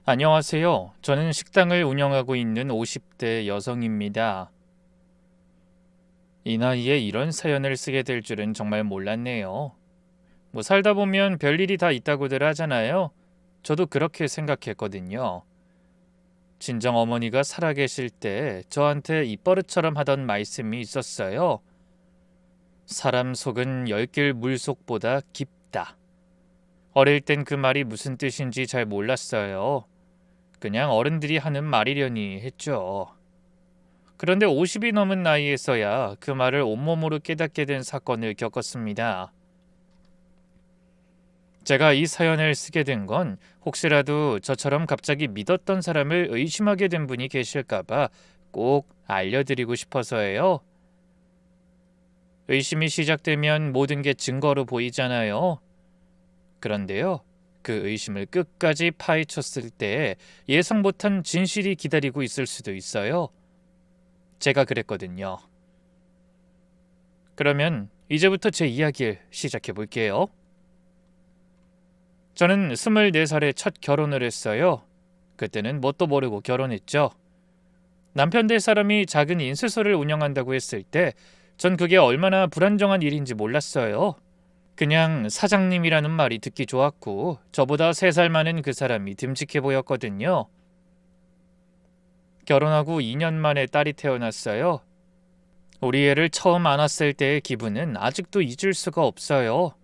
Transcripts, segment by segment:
안녕하세요. 저는 식당을 운영하고 있는 50대 여성입니다. 이 나이에 이런 사연을 쓰게 될 줄은 정말 몰랐네요. 살다 보면 별일이 다 있다고들 하잖아요. 저도 그렇게 생각했거든요. 친정 어머니가 살아계실 때 저한테 입버릇처럼 하던 말씀이 있었어요. 사람 속은 열길 물속보다 깊다. 어릴 땐 그 말이 무슨 뜻인지 잘 몰랐어요. 그냥 어른들이 하는 말이려니 했죠. 그런데 50이 넘은 나이에서야 그 말을 온몸으로 깨닫게 된 사건을 겪었습니다. 제가 이 사연을 쓰게 된 건 혹시라도 저처럼 갑자기 믿었던 사람을 의심하게 된 분이 계실까봐 꼭 알려드리고 싶어서예요. 의심이 시작되면 모든 게 증거로 보이잖아요. 그런데요, 그 의심을 끝까지 파헤쳤을 때 예상 못한 진실이 기다리고 있을 수도 있어요. 제가 그랬거든요. 그러면 이제부터 제 이야기를 시작해 볼게요. 저는 24살에 첫 결혼을 했어요. 그때는 뭣도 모르고 결혼했죠. 남편 될 사람이 작은 인쇄소를 운영한다고 했을 때 전 그게 얼마나 불안정한 일인지 몰랐어요. 그냥 사장님이라는 말이 듣기 좋았고 저보다 3살 많은 그 사람이 듬직해 보였거든요. 결혼하고 2년 만에 딸이 태어났어요. 우리 애를 처음 안았을 때의 기분은 아직도 잊을 수가 없어요.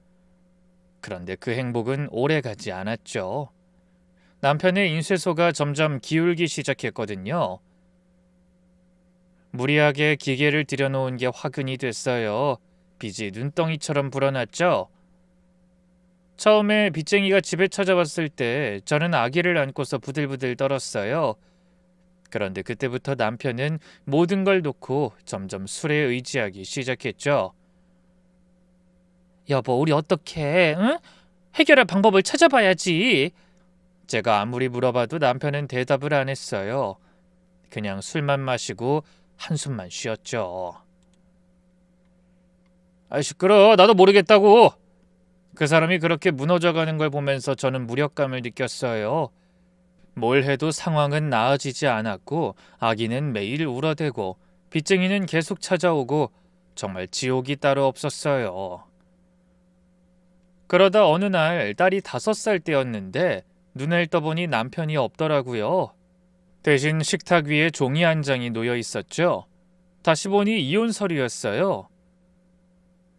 그런데 그 행복은 오래가지 않았죠. 남편의 인쇄소가 점점 기울기 시작했거든요. 무리하게 기계를 들여놓은 게 화근이 됐어요. 빚이 눈덩이처럼 불어났죠. 처음에 빚쟁이가 집에 찾아왔을 때 저는 아기를 안고서 부들부들 떨었어요. 그런데 그때부터 남편은 모든 걸 놓고 점점 술에 의지하기 시작했죠. 여보, 우리 어떡해? 응? 해결할 방법을 찾아봐야지. 제가 아무리 물어봐도 남편은 대답을 안 했어요. 그냥 술만 마시고 한숨만 쉬었죠. 아, 시끄러. 나도 모르겠다고. 그 사람이 그렇게 무너져가는 걸 보면서 저는 무력감을 느꼈어요. 뭘 해도 상황은 나아지지 않았고 아기는 매일 울어대고 빚쟁이는 계속 찾아오고 정말 지옥이 따로 없었어요. 그러다 어느 날 딸이 5살 때였는데 눈을 떠보니 남편이 없더라고요. 대신 식탁 위에 종이 한 장이 놓여 있었죠. 다시 보니 이혼 서류였어요.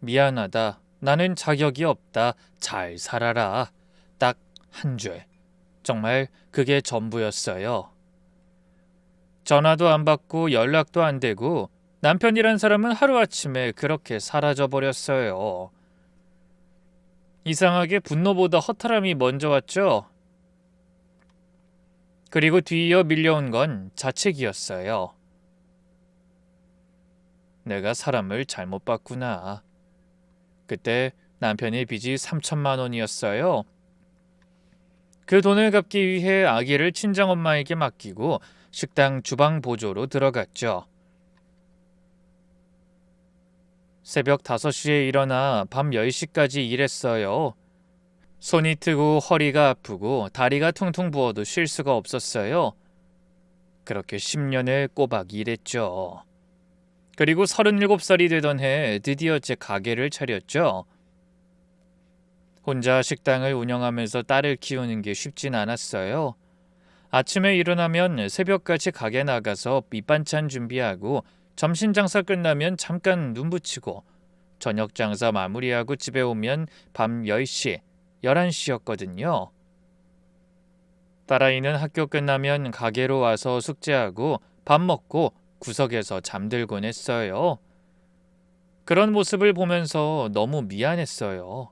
미안하다. 나는 자격이 없다. 잘 살아라. 딱 한 줄. 정말 그게 전부였어요. 전화도 안 받고 연락도 안 되고 남편이란 사람은 하루아침에 그렇게 사라져 버렸어요. 이상하게 분노보다 허탈함이 먼저 왔죠. 그리고 뒤이어 밀려온 건 자책이었어요. 내가 사람을 잘못 봤구나. 그때 남편의 빚이 3천만 원이었어요. 그 돈을 갚기 위해 아기를 친정엄마에게 맡기고 식당 주방 보조로 들어갔죠. 새벽 5시에 일어나 밤 10시까지 일했어요. 손이 트고 허리가 아프고 다리가 퉁퉁 부어도 쉴 수가 없었어요. 그렇게 10년을 꼬박 일했죠. 그리고 37살이 되던 해 드디어 제 가게를 차렸죠. 혼자 식당을 운영하면서 딸을 키우는 게 쉽진 않았어요. 아침에 일어나면 새벽까지 가게 나가서 밑반찬 준비하고 점심 장사 끝나면 잠깐 눈 붙이고 저녁 장사 마무리하고 집에 오면 밤 10시, 11시였거든요. 딸아이는 학교 끝나면 가게로 와서 숙제하고 밥 먹고 구석에서 잠들곤 했어요. 그런 모습을 보면서 너무 미안했어요.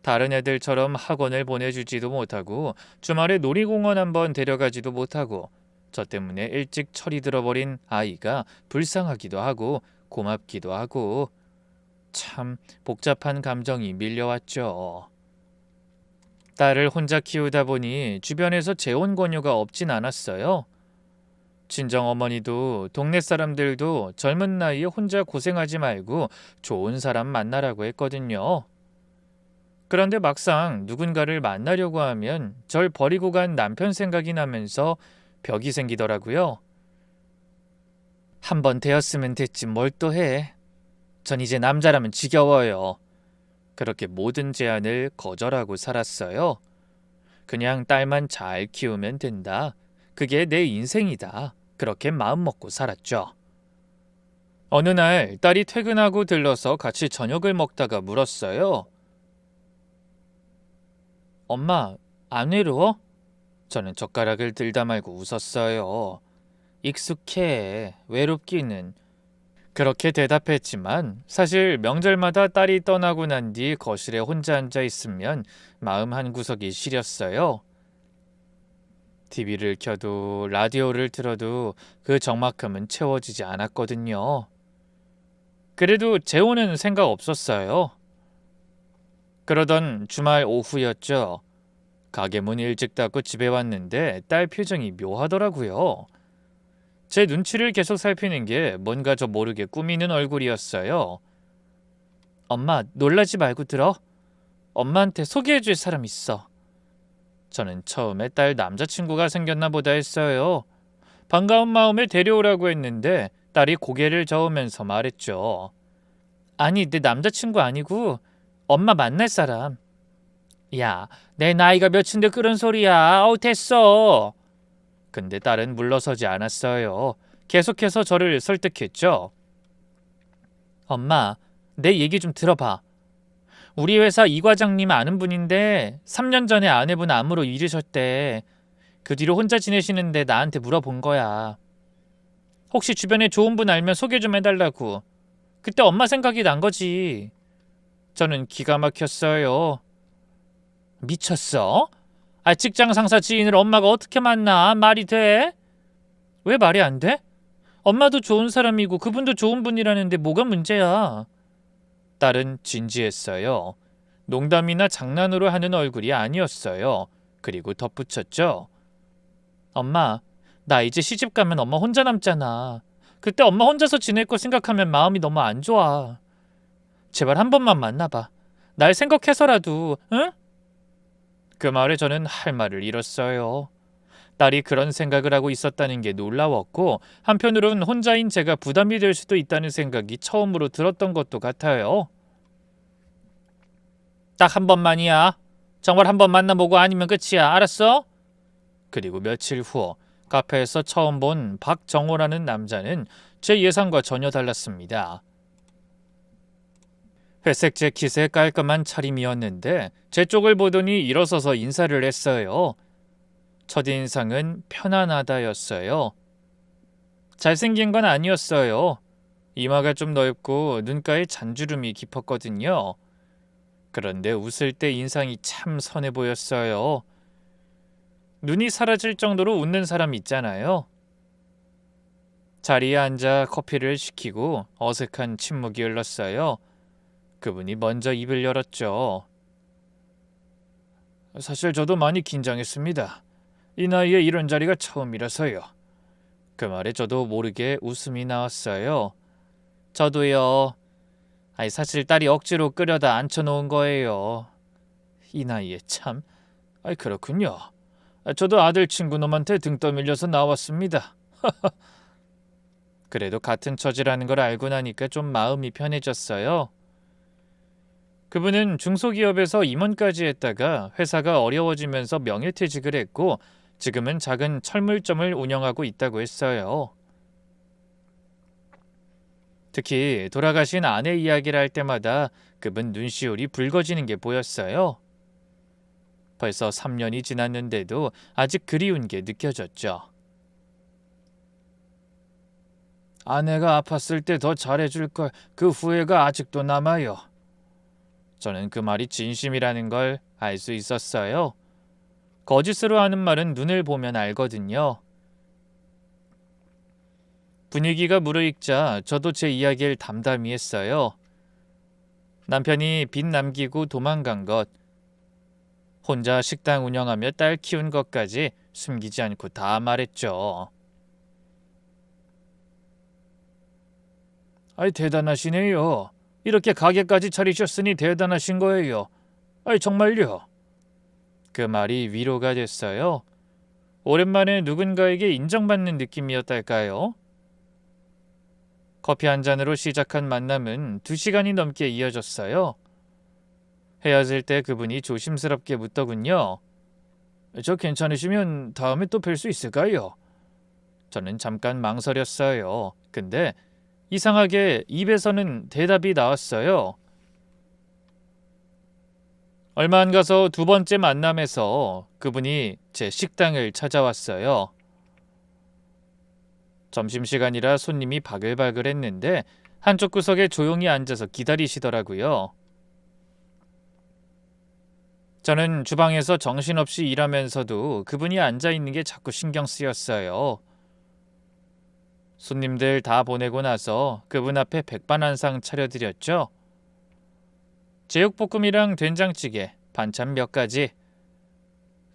다른 애들처럼 학원을 보내주지도 못하고 주말에 놀이공원 한번 데려가지도 못하고 저 때문에 일찍 철이 들어버린 아이가 불쌍하기도 하고 고맙기도 하고 참 복잡한 감정이 밀려왔죠. 딸을 혼자 키우다 보니 주변에서 재혼 권유가 없진 않았어요. 친정어머니도 동네 사람들도 젊은 나이에 혼자 고생하지 말고 좋은 사람 만나라고 했거든요. 그런데 막상 누군가를 만나려고 하면 절 버리고 간 남편 생각이 나면서 벽이 생기더라고요. 한 번 되었으면 됐지 뭘 또 해. 전 이제 남자라면 지겨워요. 그렇게 모든 제안을 거절하고 살았어요. 그냥 딸만 잘 키우면 된다. 그게 내 인생이다. 그렇게 마음먹고 살았죠. 어느 날 딸이 퇴근하고 들러서 같이 저녁을 먹다가 물었어요. 엄마, 안 외로워? 저는 젓가락을 들다 말고 웃었어요. 익숙해. 외롭기는. 그렇게 대답했지만 사실 명절마다 딸이 떠나고 난 뒤 거실에 혼자 앉아 있으면 마음 한구석이 시렸어요. TV를 켜도 라디오를 틀어도 그 적막함은 채워지지 않았거든요. 그래도 재혼은 생각 없었어요. 그러던 주말 오후였죠. 가게 문 일찍 닫고 집에 왔는데 딸 표정이 묘하더라고요. 제 눈치를 계속 살피는 게 뭔가 저 모르게 꾸미는 얼굴이었어요. 엄마, 놀라지 말고 들어. 엄마한테 소개해줄 사람 있어. 저는 처음에 딸 남자친구가 생겼나 보다 했어요. 반가운 마음에 데려오라고 했는데 딸이 고개를 저으면서 말했죠. 아니, 내 남자친구 아니고 엄마 만날 사람. 야, 내 나이가 몇인데 그런 소리야. 아우, 됐어. 근데 딸은 물러서지 않았어요. 계속해서 저를 설득했죠. 엄마, 내 얘기 좀 들어봐. 우리 회사 이 과장님 아는 분인데 3년 전에 아내분 암으로 잃으셨대. 그 뒤로 혼자 지내시는데 나한테 물어본 거야. 혹시 주변에 좋은 분 알면 소개 좀 해달라고. 그때 엄마 생각이 난 거지. 저는 기가 막혔어요. 미쳤어? 아, 직장 상사 지인을 엄마가 어떻게 만나? 말이 돼? 왜 말이 안 돼? 엄마도 좋은 사람이고 그분도 좋은 분이라는데 뭐가 문제야? 딸은 진지했어요. 농담이나 장난으로 하는 얼굴이 아니었어요. 그리고 덧붙였죠. 엄마, 나 이제 시집 가면 엄마 혼자 남잖아. 그때 엄마 혼자서 지낼 거 생각하면 마음이 너무 안 좋아. 제발 한 번만 만나봐. 날 생각해서라도, 응? 그 말에 저는 할 말을 잃었어요. 딸이 그런 생각을 하고 있었다는 게 놀라웠고 한편으론 혼자인 제가 부담이 될 수도 있다는 생각이 처음으로 들었던 것도 같아요. 딱 한 번만이야. 정말 한 번 만나보고 아니면 끝이야. 알았어? 그리고 며칠 후 카페에서 처음 본 박정호라는 남자는 제 예상과 전혀 달랐습니다. 회색 재킷에 깔끔한 차림이었는데 제 쪽을 보더니 일어서서 인사를 했어요. 첫인상은 편안하다였어요. 잘생긴 건 아니었어요. 이마가 좀 넓고 눈가에 잔주름이 깊었거든요. 그런데 웃을 때 인상이 참 선해 보였어요. 눈이 사라질 정도로 웃는 사람 있잖아요. 자리에 앉아 커피를 시키고 어색한 침묵이 흘렀어요. 그분이 먼저 입을 열었죠. 사실 저도 많이 긴장했습니다. 이 나이에 이런 자리가 처음이라서요. 그 말에 저도 모르게 웃음이 나왔어요. 저도요. 아니 사실 딸이 억지로 끌여다 앉혀놓은 거예요. 이 나이에 참. 아이 그렇군요. 저도 아들 친구 놈한테 등 떠밀려서 나왔습니다. 그래도 같은 처지라는 걸 알고 나니까 좀 마음이 편해졌어요. 그분은 중소기업에서 임원까지 했다가 회사가 어려워지면서 명예퇴직을 했고 지금은 작은 철물점을 운영하고 있다고 했어요. 특히 돌아가신 아내 이야기를 할 때마다 그분 눈시울이 붉어지는 게 보였어요. 벌써 3년이 지났는데도 아직 그리운 게 느껴졌죠. 아내가 아팠을 때 더 잘해줄 걸 그 후회가 아직도 남아요. 저는 그 말이 진심이라는 걸 알 수 있었어요. 거짓으로 하는 말은 눈을 보면 알거든요. 분위기가 무르익자 저도 제 이야기를 담담히 했어요. 남편이 빚 남기고 도망간 것, 혼자 식당 운영하며 딸 키운 것까지 숨기지 않고 다 말했죠. 아이 대단하시네요. 이렇게 가게까지 차리셨으니 대단하신 거예요. 아이, 정말요? 그 말이 위로가 됐어요. 오랜만에 누군가에게 인정받는 느낌이었달까요? 커피 한 잔으로 시작한 만남은 2시간이 넘게 이어졌어요. 헤어질 때 그분이 조심스럽게 묻더군요. 저 괜찮으시면 다음에 또 뵐 수 있을까요? 저는 잠깐 망설였어요. 근데 이상하게 입에서는 대답이 나왔어요. 얼마 안 가서 2번째 만남에서 그분이 제 식당을 찾아왔어요. 점심시간이라 손님이 바글바글 했는데 한쪽 구석에 조용히 앉아서 기다리시더라고요. 저는 주방에서 정신없이 일하면서도 그분이 앉아있는 게 자꾸 신경 쓰였어요. 손님들 다 보내고 나서 그분 앞에 백반한상 차려드렸죠. 제육볶음이랑 된장찌개, 반찬 몇 가지.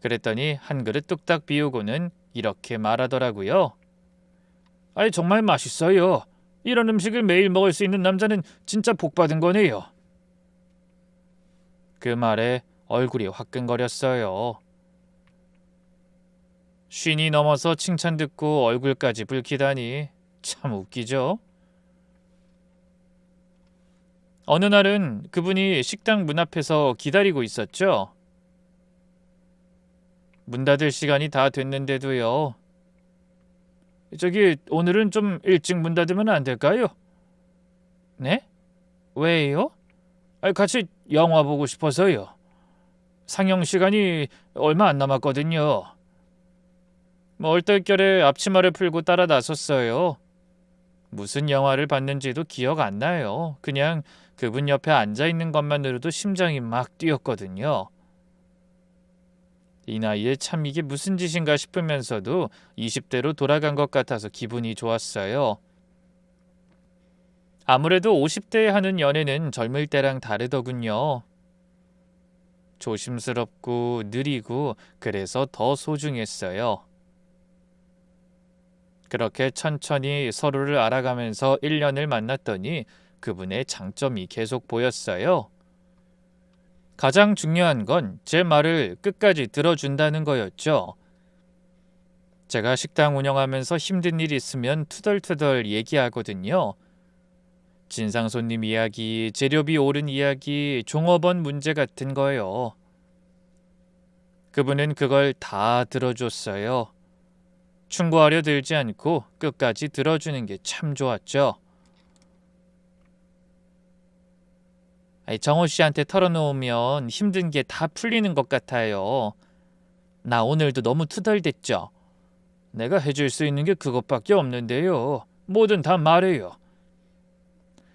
그랬더니 한 그릇 뚝딱 비우고는 이렇게 말하더라고요. 아이, 정말 맛있어요. 이런 음식을 매일 먹을 수 있는 남자는 진짜 복 받은 거네요. 그 말에 얼굴이 화끈거렸어요. 쉰이 넘어서 칭찬 듣고 얼굴까지 붉히다니 참 웃기죠? 어느 날은 그분이 식당 문 앞에서 기다리고 있었죠. 문 닫을 시간이 다 됐는데도요. 저기, 오늘은 좀 일찍 문 닫으면 안 될까요? 네? 왜요? 같이 영화 보고 싶어서요. 상영 시간이 얼마 안 남았거든요. 얼떨결에 앞치마를 풀고 따라 나섰어요. 무슨 영화를 봤는지도 기억 안 나요. 그냥 그분 옆에 앉아있는 것만으로도 심장이 막 뛰었거든요. 이 나이에 참 이게 무슨 짓인가 싶으면서도 20대로 돌아간 것 같아서 기분이 좋았어요. 아무래도 50대에 하는 연애는 젊을 때랑 다르더군요. 조심스럽고 느리고 그래서 더 소중했어요. 그렇게 천천히 서로를 알아가면서 1년을 만났더니 그분의 장점이 계속 보였어요. 가장 중요한 건 제 말을 끝까지 들어준다는 거였죠. 제가 식당 운영하면서 힘든 일 있으면 투덜투덜 얘기하거든요. 진상 손님 이야기, 재료비 오른 이야기, 종업원 문제 같은 거요. 그분은 그걸 다 들어줬어요. 충고하려 들지 않고 끝까지 들어주는 게 참 좋았죠. 정호 씨한테 털어놓으면 힘든 게 다 풀리는 것 같아요. 나 오늘도 너무 투덜댔죠. 내가 해줄 수 있는 게 그것밖에 없는데요. 뭐든 다 말해요.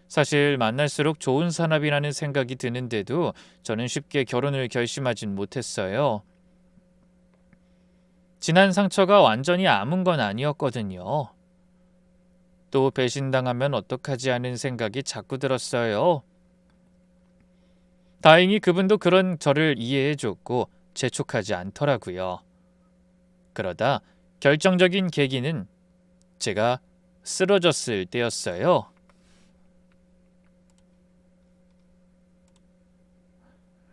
사실 만날수록 좋은 사람이라는 생각이 드는데도 저는 쉽게 결혼을 결심하진 못했어요. 지난 상처가 완전히 아문 건 아니었거든요. 또 배신당하면 어떡하지 하는 생각이 자꾸 들었어요. 다행히 그분도 그런 저를 이해해줬고 재촉하지 않더라고요. 그러다 결정적인 계기는 제가 쓰러졌을 때였어요.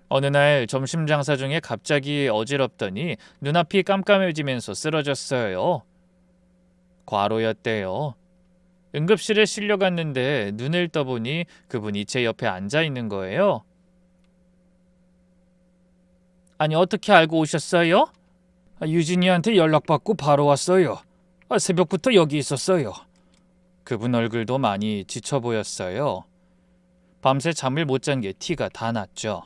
어느 날 점심 장사 중에 갑자기 어지럽더니 눈앞이 깜깜해지면서 쓰러졌어요. 과로였대요. 응급실에 실려갔는데 눈을 떠보니 그분이 제 옆에 앉아 있는 거예요. 아니, 어떻게 알고 오셨어요? 유진이한테 연락받고 바로 왔어요. 새벽부터 여기 있었어요. 그분 얼굴도 많이 지쳐 보였어요. 밤새 잠을 못 잔 게 티가 다 났죠.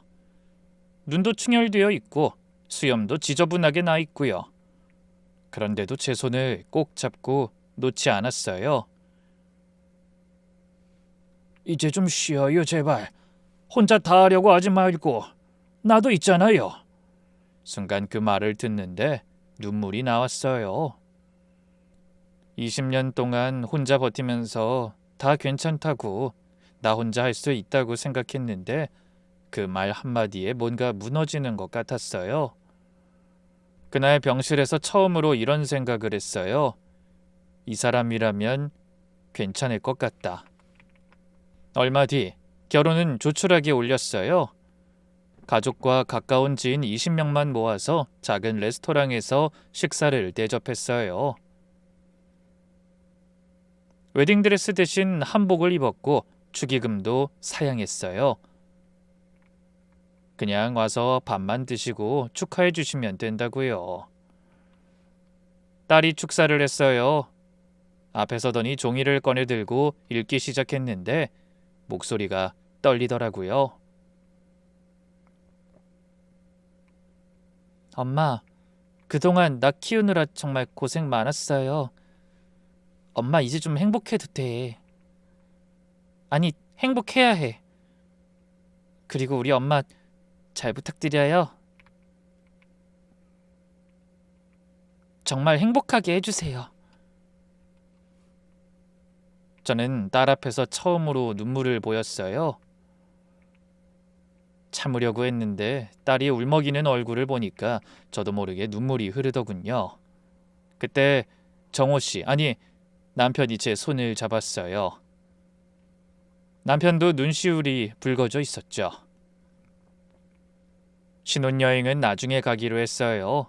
눈도 충혈되어 있고 수염도 지저분하게 나 있고요. 그런데도 제 손을 꼭 잡고 놓지 않았어요. 이제 좀 쉬어요, 제발. 혼자 다 하려고 하지 말고. 나도 있잖아요. 순간 그 말을 듣는데 눈물이 나왔어요. 20년 동안 혼자 버티면서 다 괜찮다고, 나 혼자 할 수 있다고 생각했는데 그 말 한마디에 뭔가 무너지는 것 같았어요. 그날 병실에서 처음으로 이런 생각을 했어요. 이 사람이라면 괜찮을 것 같다. 얼마 뒤 결혼은 조촐하게 올렸어요. 가족과 가까운 지인 20명만 모아서 작은 레스토랑에서 식사를 대접했어요. 웨딩드레스 대신 한복을 입었고 축의금도 사양했어요. 그냥 와서 밥만 드시고 축하해 주시면 된다고요. 딸이 축사를 했어요. 앞에 서더니 종이를 꺼내들고 읽기 시작했는데 목소리가 떨리더라고요. 엄마, 그동안 나 키우느라 정말 고생 많았어요. 엄마 이제 좀 행복해도 돼. 아니, 행복해야 해. 그리고 우리 엄마 잘 부탁드려요. 정말 행복하게 해주세요. 저는 딸 앞에서 처음으로 눈물을 보였어요. 참으려고 했는데 딸이 울먹이는 얼굴을 보니까 저도 모르게 눈물이 흐르더군요. 그때 정호 씨, 아니 남편이 제 손을 잡았어요. 남편도 눈시울이 붉어져 있었죠. 신혼여행은 나중에 가기로 했어요.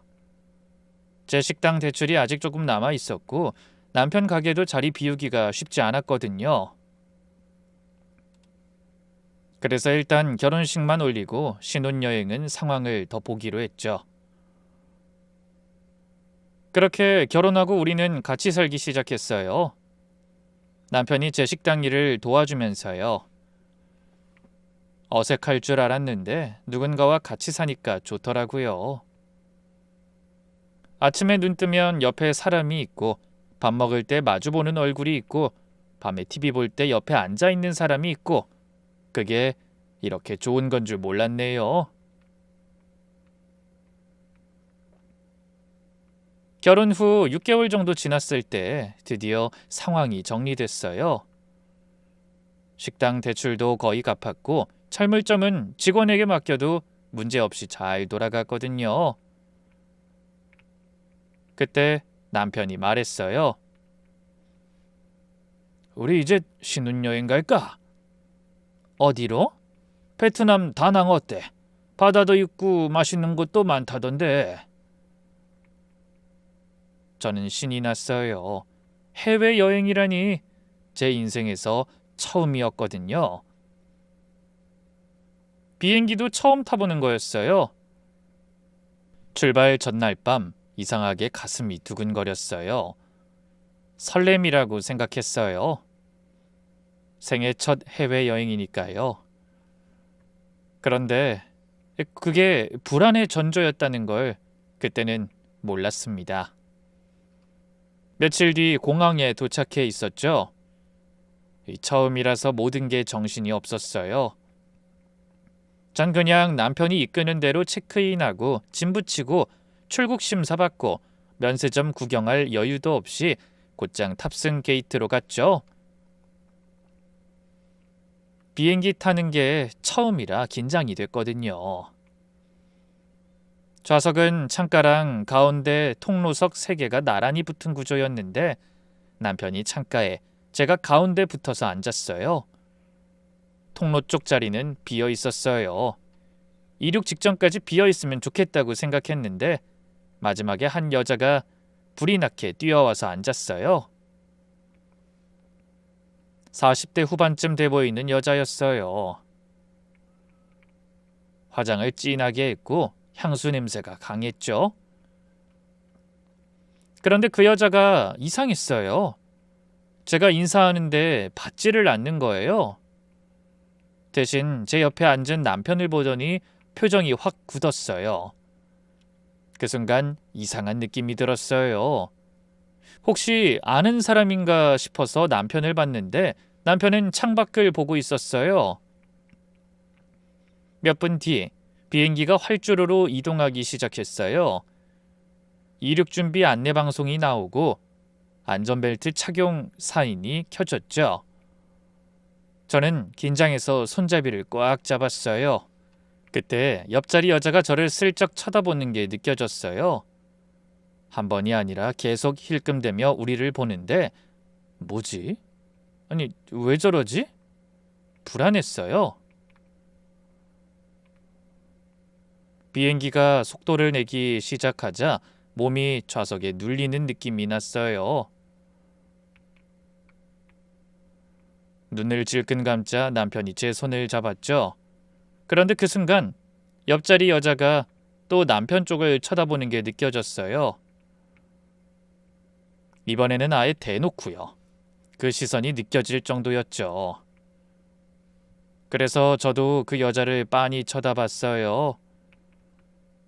제 식당 대출이 아직 조금 남아 있었고 남편 가게도 자리 비우기가 쉽지 않았거든요. 그래서 일단 결혼식만 올리고 신혼여행은 상황을 더 보기로 했죠. 그렇게 결혼하고 우리는 같이 살기 시작했어요. 남편이 제 식당 일을 도와주면서요. 어색할 줄 알았는데 누군가와 같이 사니까 좋더라고요. 아침에 눈 뜨면 옆에 사람이 있고 밥 먹을 때 마주보는 얼굴이 있고 밤에 TV 볼 때 옆에 앉아있는 사람이 있고 그게 이렇게 좋은 건 줄 몰랐네요. 결혼 후 6개월 정도 지났을 때 드디어 상황이 정리됐어요. 식당 대출도 거의 갚았고 철물점은 직원에게 맡겨도 문제없이 잘 돌아갔거든요. 그때 남편이 말했어요. 우리 이제 신혼여행 갈까? 어디로? 베트남 다낭 어때? 바다도 있고 맛있는 곳도 많다던데. 저는 신이 났어요. 해외여행이라니 제 인생에서 처음이었거든요. 비행기도 처음 타보는 거였어요. 출발 전날 밤 이상하게 가슴이 두근거렸어요. 설렘이라고 생각했어요. 생애 첫 해외여행이니까요. 그런데 그게 불안의 전조였다는 걸 그때는 몰랐습니다. 며칠 뒤 공항에 도착해 있었죠. 처음이라서 모든 게 정신이 없었어요. 전 그냥 남편이 이끄는 대로 체크인하고 짐 붙이고 출국 심사 받고 면세점 구경할 여유도 없이 곧장 탑승 게이트로 갔죠. 비행기 타는 게 처음이라 긴장이 됐거든요. 좌석은 창가랑 가운데 통로석 3개가 나란히 붙은 구조였는데 남편이 창가에 제가 가운데 붙어서 앉았어요. 통로 쪽 자리는 비어 있었어요. 이륙 직전까지 비어 있으면 좋겠다고 생각했는데 마지막에 한 여자가 불이 나게 뛰어와서 앉았어요. 40대 후반쯤 돼 보이는 여자였어요. 화장을 진하게 했고 향수 냄새가 강했죠. 그런데 그 여자가 이상했어요. 제가 인사하는데 받지를 않는 거예요. 대신 제 옆에 앉은 남편을 보더니 표정이 확 굳었어요. 그 순간 이상한 느낌이 들었어요. 혹시 아는 사람인가 싶어서 남편을 봤는데 남편은 창밖을 보고 있었어요. 몇 분 뒤 비행기가 활주로로 이동하기 시작했어요. 이륙 준비 안내 방송이 나오고 안전벨트 착용 사인이 켜졌죠. 저는 긴장해서 손잡이를 꽉 잡았어요. 그때 옆자리 여자가 저를 슬쩍 쳐다보는 게 느껴졌어요. 한 번이 아니라 계속 힐끔대며 우리를 보는데 뭐지? 아니 왜 저러지? 불안했어요. 비행기가 속도를 내기 시작하자 몸이 좌석에 눌리는 느낌이 났어요. 눈을 질끈 감자 남편이 제 손을 잡았죠. 그런데 그 순간 옆자리 여자가 또 남편 쪽을 쳐다보는 게 느껴졌어요. 이번에는 아예 대놓고요. 그 시선이 느껴질 정도였죠. 그래서 저도 그 여자를 빤히 쳐다봤어요.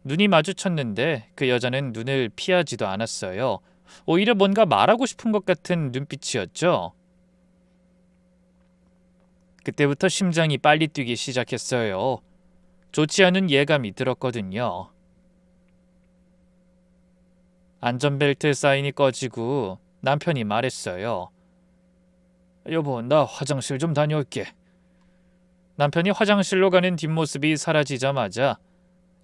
눈이 마주쳤는데 그 여자는 눈을 피하지도 않았어요. 오히려 뭔가 말하고 싶은 것 같은 눈빛이었죠. 그때부터 심장이 빨리 뛰기 시작했어요. 좋지 않은 예감이 들었거든요. 안전벨트 사인이 꺼지고 남편이 말했어요. 여보, 나 화장실 좀 다녀올게. 남편이 화장실로 가는 뒷모습이 사라지자마자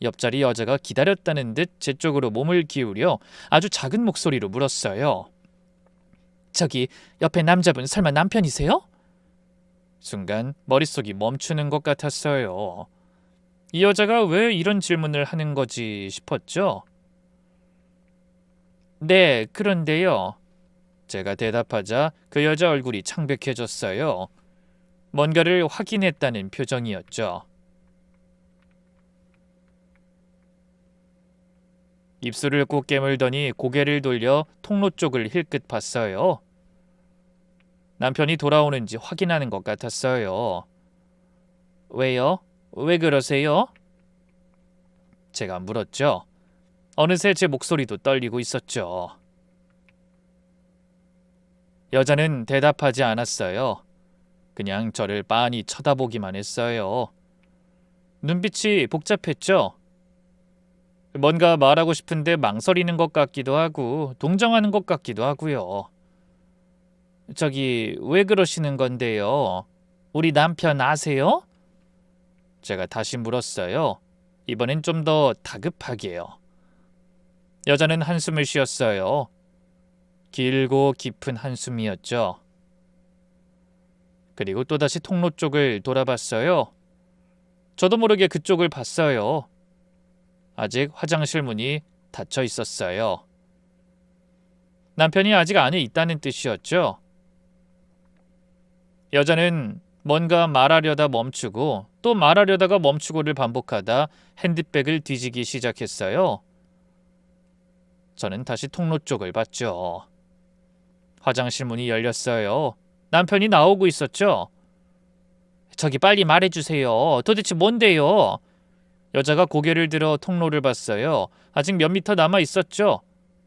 옆자리 여자가 기다렸다는 듯 제 쪽으로 몸을 기울여 아주 작은 목소리로 물었어요. 저기 옆에 남자분 설마 남편이세요? 순간 머릿속이 멈추는 것 같았어요. 이 여자가 왜 이런 질문을 하는 거지 싶었죠. 네, 그런데요. 제가 대답하자 그 여자 얼굴이 창백해졌어요. 뭔가를 확인했다는 표정이었죠. 입술을 꼭 깨물더니 고개를 돌려 통로 쪽을 힐끗 봤어요. 남편이 돌아오는지 확인하는 것 같았어요. 왜요? 왜 그러세요? 제가 물었죠. 어느새 제 목소리도 떨리고 있었죠. 여자는 대답하지 않았어요. 그냥 저를 빤히 쳐다보기만 했어요. 눈빛이 복잡했죠. 뭔가 말하고 싶은데 망설이는 것 같기도 하고 동정하는 것 같기도 하고요. 저기 왜 그러시는 건데요? 우리 남편 아세요? 제가 다시 물었어요. 이번엔 좀 더 다급하게요. 여자는 한숨을 쉬었어요. 길고 깊은 한숨이었죠. 그리고 또다시 통로 쪽을 돌아봤어요. 저도 모르게 그쪽을 봤어요. 아직 화장실 문이 닫혀 있었어요. 남편이 아직 안에 있다는 뜻이었죠. 여자는 뭔가 말하려다 멈추고 또 말하려다가 멈추고를 반복하다 핸드백을 뒤지기 시작했어요. 저는 다시 통로 쪽을 봤죠. 화장실 문이 열렸어요. 남편이 나오고 있었죠. 저기 빨리 말해주세요. 도대체 뭔데요? 여자가 고개를 들어 통로를 봤어요. 아직 몇 미터 남아 있었죠.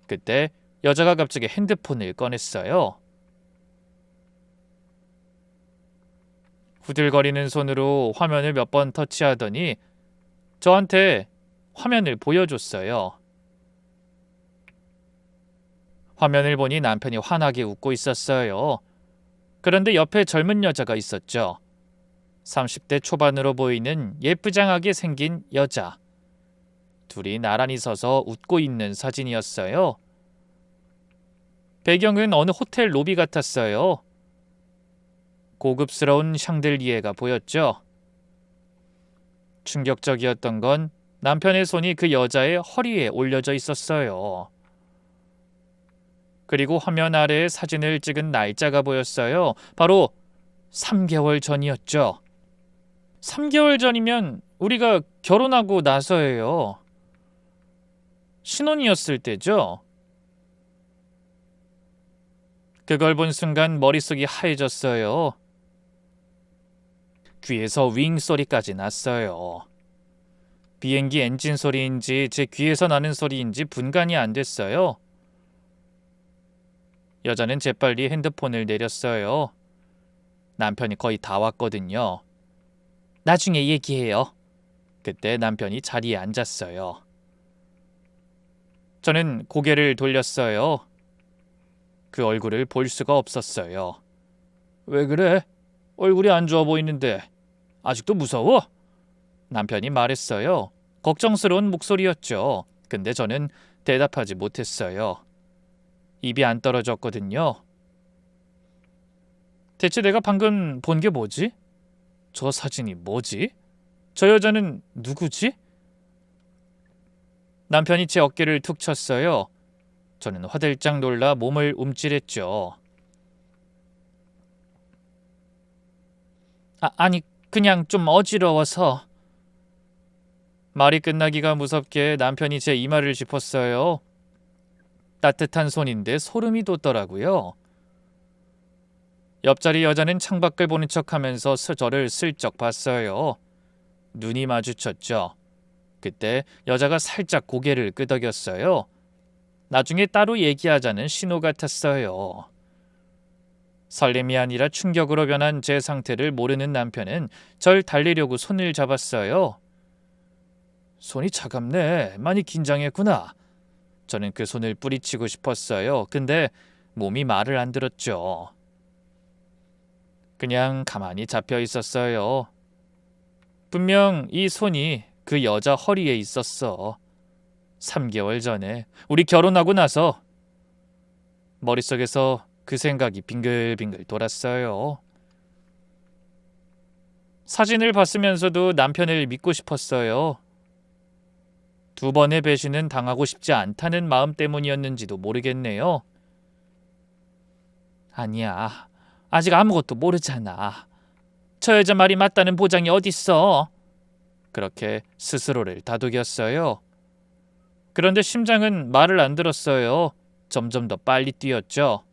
그때 여자가 갑자기 핸드폰을 꺼냈어요. 후들거리는 손으로 화면을 몇 번 터치하더니 저한테 화면을 보여줬어요. 화면을 보니 남편이 환하게 웃고 있었어요. 그런데 옆에 젊은 여자가 있었죠. 30대 초반으로 보이는 예쁘장하게 생긴 여자. 둘이 나란히 서서 웃고 있는 사진이었어요. 배경은 어느 호텔 로비 같았어요. 고급스러운 샹들리에가 보였죠. 충격적이었던 건 남편의 손이 그 여자의 허리에 올려져 있었어요. 그리고 화면 아래에 사진을 찍은 날짜가 보였어요. 바로 3개월 전이었죠. 3개월 전이면 우리가 결혼하고 나서예요. 신혼이었을 때죠. 그걸 본 순간 머릿속이 하얘졌어요. 귀에서 윙 소리까지 났어요. 비행기 엔진 소리인지 제 귀에서 나는 소리인지 분간이 안 됐어요. 여자는 재빨리 핸드폰을 내렸어요. 남편이 거의 다 왔거든요. 나중에 얘기해요. 그때 남편이 자리에 앉았어요. 저는 고개를 돌렸어요. 그 얼굴을 볼 수가 없었어요. 왜 그래? 얼굴이 안 좋아 보이는데 아직도 무서워? 남편이 말했어요. 걱정스러운 목소리였죠. 근데 저는 대답하지 못했어요. 입이 안 떨어졌거든요. 대체 내가 방금 본 게 뭐지? 저 사진이 뭐지? 저 여자는 누구지? 남편이 제 어깨를 툭 쳤어요. 저는 화들짝 놀라 몸을 움찔했죠. 아니, 그냥 좀 어지러워서. 말이 끝나기가 무섭게 남편이 제 이마를 짚었어요. 따뜻한 손인데 소름이 돋더라고요. 옆자리 여자는 창밖을 보는 척하면서 저를 슬쩍 봤어요. 눈이 마주쳤죠. 그때 여자가 살짝 고개를 끄덕였어요. 나중에 따로 얘기하자는 신호 같았어요. 설렘이 아니라 충격으로 변한 제 상태를 모르는 남편은 절 달래려고 손을 잡았어요. 손이 차갑네. 많이 긴장했구나. 저는 그 손을 뿌리치고 싶었어요. 근데 몸이 말을 안 들었죠. 그냥 가만히 잡혀 있었어요. 분명 이 손이 그 여자 허리에 있었어. 3개월 전에 우리 결혼하고 나서. 머릿속에서 그 생각이 빙글빙글 돌았어요. 사진을 봤으면서도 남편을 믿고 싶었어요. 2번의 배신은 당하고 싶지 않다는 마음 때문이었는지도 모르겠네요. 아니야. 아직 아무것도 모르잖아. 저 여자 말이 맞다는 보장이 어딨어. 그렇게 스스로를 다독였어요. 그런데 심장은 말을 안 들었어요. 점점 더 빨리 뛰었죠.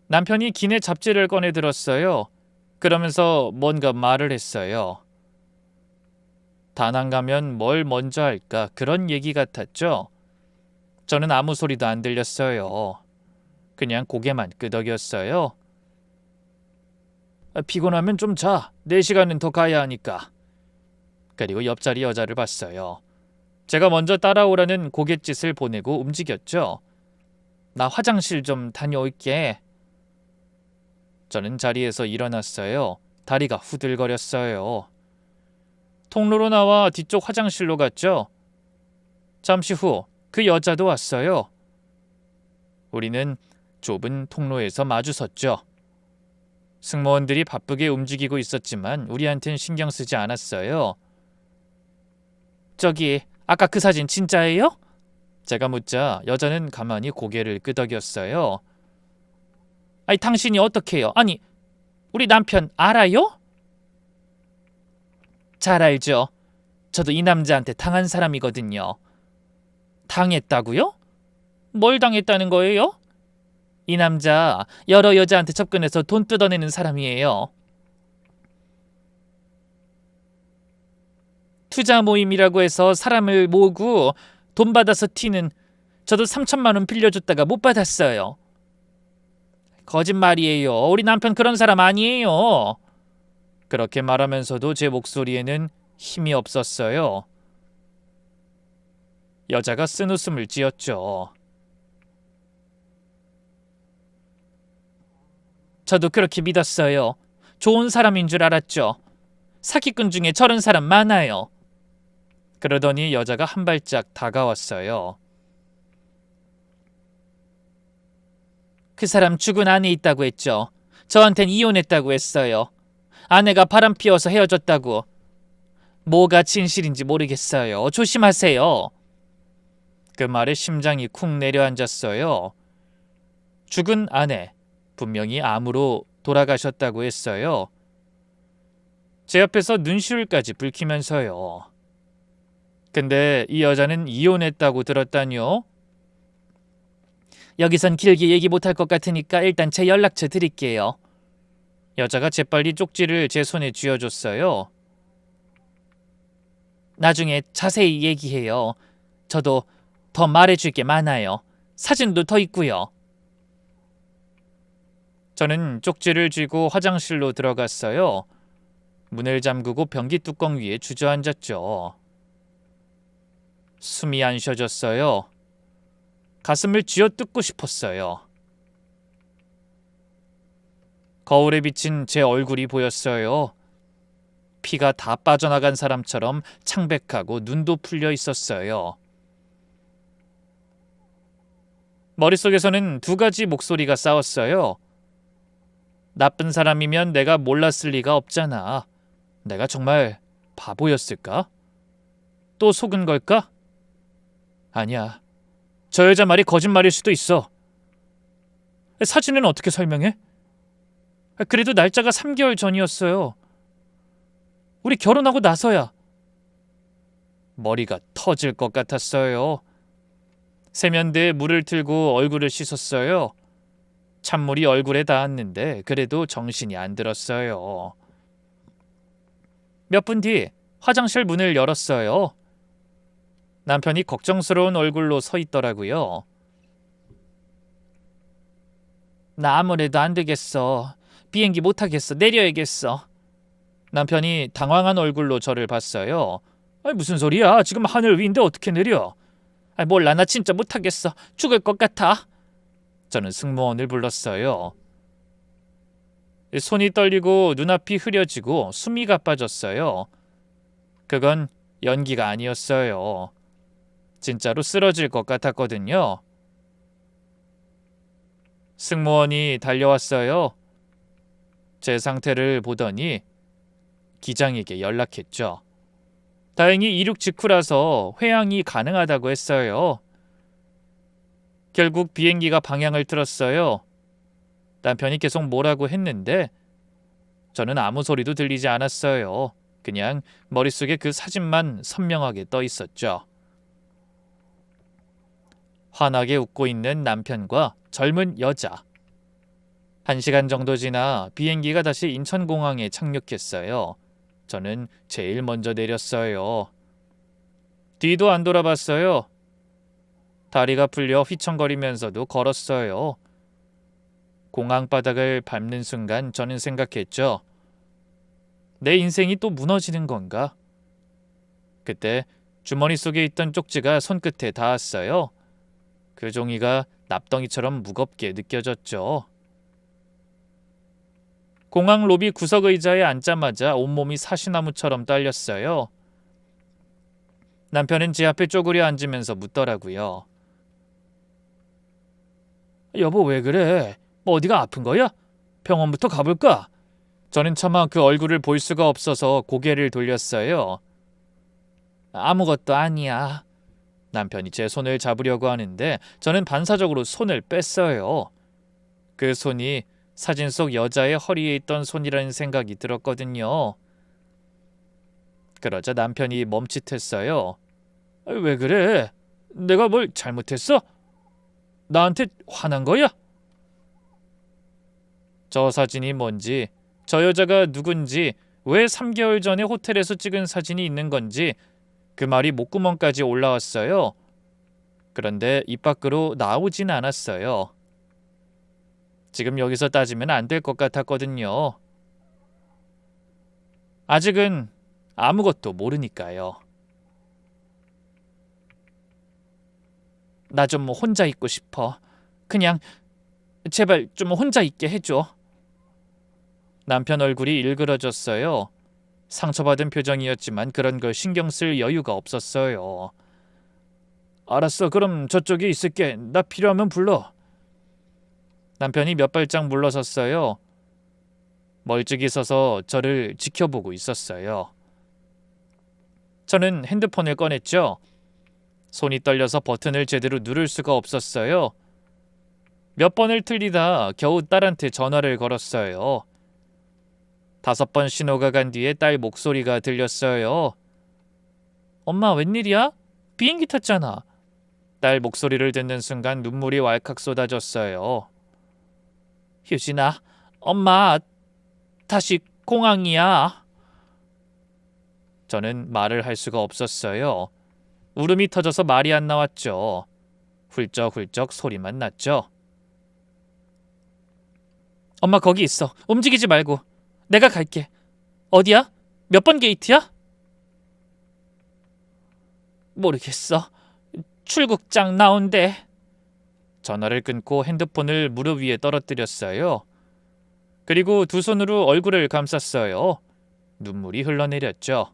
남편이 기내 잡지를 꺼내 들었어요. 그러면서 뭔가 말을 했어요. 다낭 가면 뭘 먼저 할까 그런 얘기 같았죠. 저는 아무 소리도 안 들렸어요. 그냥 고개만 끄덕였어요. 피곤하면 좀 자. 4시간은 더 가야 하니까. 그리고 옆자리 여자를 봤어요. 제가 먼저 따라오라는 고갯짓을 보내고 움직였죠. 나 화장실 좀 다녀올게. 저는 자리에서 일어났어요. 다리가 후들거렸어요. 통로로 나와 뒤쪽 화장실로 갔죠. 잠시 후 그 여자도 왔어요. 우리는 좁은 통로에서 마주섰죠. 승무원들이 바쁘게 움직이고 있었지만 우리한텐 신경 쓰지 않았어요. 저기, 아까 그 사진 진짜예요? 제가 묻자 여자는 가만히 고개를 끄덕였어요. 아니, 당신이 어떻게 해요? 아니, 우리 남편 알아요? 잘 알죠. 저도 이 남자한테 당한 사람이거든요. 당했다고요? 뭘 당했다는 거예요? 이 남자 여러 여자한테 접근해서 돈 뜯어내는 사람이에요. 투자 모임이라고 해서 사람을 모으고 돈 받아서 튀는. 저도 3천만 원 빌려줬다가 못 받았어요. 거짓말이에요. 우리 남편 그런 사람 아니에요. 그렇게 말하면서도 제 목소리에는 힘이 없었어요. 여자가 쓴웃음을 지었죠. 저도 그렇게 믿었어요. 좋은 사람인 줄 알았죠. 사기꾼 중에 저런 사람 많아요. 그러더니 여자가 한 발짝 다가왔어요. 그 사람 죽은 아내 있다고 했죠. 저한텐 이혼했다고 했어요. 아내가 바람 피워서 헤어졌다고. 뭐가 진실인지 모르겠어요. 조심하세요. 그 말에 심장이 쿵 내려앉았어요. 죽은 아내, 분명히 암으로 돌아가셨다고 했어요. 제 옆에서 눈시울까지 붉히면서요. 근데 이 여자는 이혼했다고 들었다뇨? 여기선 길게 얘기 못할 것 같으니까 일단 제 연락처 드릴게요. 여자가 재빨리 쪽지를 제 손에 쥐어줬어요. 나중에 자세히 얘기해요. 저도 더 말해줄 게 많아요. 사진도 더 있고요. 저는 쪽지를 쥐고 화장실로 들어갔어요. 문을 잠그고 변기 뚜껑 위에 주저앉았죠. 숨이 안 쉬어졌어요. 가슴을 쥐어뜯고 싶었어요. 거울에 비친 제 얼굴이 보였어요. 피가 다 빠져나간 사람처럼 창백하고 눈도 풀려 있었어요. 머릿속에서는 2가지 목소리가 싸웠어요. 나쁜 사람이면 내가 몰랐을 리가 없잖아. 내가 정말 바보였을까? 또 속은 걸까? 아니야. 저 여자 말이 거짓말일 수도 있어. 사진은 어떻게 설명해? 그래도 날짜가 3개월 전이었어요. 우리 결혼하고 나서야. 머리가 터질 것 같았어요. 세면대에 물을 틀고 얼굴을 씻었어요. 찬물이 얼굴에 닿았는데 그래도 정신이 안 들었어요. 몇 분 뒤 화장실 문을 열었어요. 남편이 걱정스러운 얼굴로 서 있더라고요. 나 아무래도 안 되겠어. 비행기 못 타겠어. 내려야겠어. 남편이 당황한 얼굴로 저를 봤어요. 무슨 소리야? 지금 하늘 위인데 어떻게 내려? 몰라. 나 진짜 못 타겠어. 죽을 것 같아. 저는 승무원을 불렀어요. 손이 떨리고 눈앞이 흐려지고 숨이 가빠졌어요. 그건 연기가 아니었어요. 진짜로 쓰러질 것 같았거든요. 승무원이 달려왔어요. 제 상태를 보더니 기장에게 연락했죠. 다행히 이륙 직후라서 회항이 가능하다고 했어요. 결국 비행기가 방향을 틀었어요. 남편이 계속 뭐라고 했는데 저는 아무 소리도 들리지 않았어요. 그냥 머릿속에 그 사진만 선명하게 떠 있었죠. 환하게 웃고 있는 남편과 젊은 여자. 1시간 정도 지나 비행기가 다시 인천공항에 착륙했어요. 저는 제일 먼저 내렸어요. 뒤도 안 돌아봤어요. 다리가 풀려 휘청거리면서도 걸었어요. 공항 바닥을 밟는 순간 저는 생각했죠. 내 인생이 또 무너지는 건가? 그때 주머니 속에 있던 쪽지가 손끝에 닿았어요. 그 종이가 납덩이처럼 무겁게 느껴졌죠. 공항 로비 구석 의자에 앉자마자 온몸이 사시나무처럼 떨렸어요. 남편은 제 앞에 쪼그려 앉으면서 묻더라고요. 여보, 왜 그래? 뭐 어디가 아픈 거야? 병원부터 가볼까? 저는 차마 그 얼굴을 볼 수가 없어서 고개를 돌렸어요. 아무것도 아니야. 남편이 제 손을 잡으려고 하는데 저는 반사적으로 손을 뺐어요. 그 손이 사진 속 여자의 허리에 있던 손이라는 생각이 들었거든요. 그러자 남편이 멈칫했어요. 왜 그래? 내가 뭘 잘못했어? 나한테 화난 거야? 저 사진이 뭔지, 저 여자가 누군지, 왜 3개월 전에 호텔에서 찍은 사진이 있는 건지 그 말이 목구멍까지 올라왔어요. 그런데 입 밖으로 나오진 않았어요. 지금 여기서 따지면 안 될 것 같았거든요. 아직은 아무것도 모르니까요. 나 좀 혼자 있고 싶어. 그냥 제발 좀 혼자 있게 해줘. 남편 얼굴이 일그러졌어요. 상처받은 표정이었지만 그런 걸 신경 쓸 여유가 없었어요. 알았어, 그럼 저쪽에 있을게. 나 필요하면 불러. 남편이 몇 발짝 물러섰어요. 멀찍이 서서 저를 지켜보고 있었어요. 저는 핸드폰을 꺼냈죠. 손이 떨려서 버튼을 제대로 누를 수가 없었어요. 몇 번을 틀리다 겨우 딸한테 전화를 걸었어요. 5번 신호가 간 뒤에 딸 목소리가 들렸어요. 엄마, 웬일이야? 비행기 탔잖아. 딸 목소리를 듣는 순간 눈물이 왈칵 쏟아졌어요. 효진아, 엄마 다시 공항이야. 저는 말을 할 수가 없었어요. 울음이 터져서 말이 안 나왔죠. 훌쩍훌쩍 소리만 났죠. 엄마 거기 있어. 움직이지 말고. 내가 갈게. 어디야? 몇 번 게이트야? 모르겠어. 출국장 나온대. 전화를 끊고 핸드폰을 무릎 위에 떨어뜨렸어요. 그리고 두 손으로 얼굴을 감쌌어요. 눈물이 흘러내렸죠.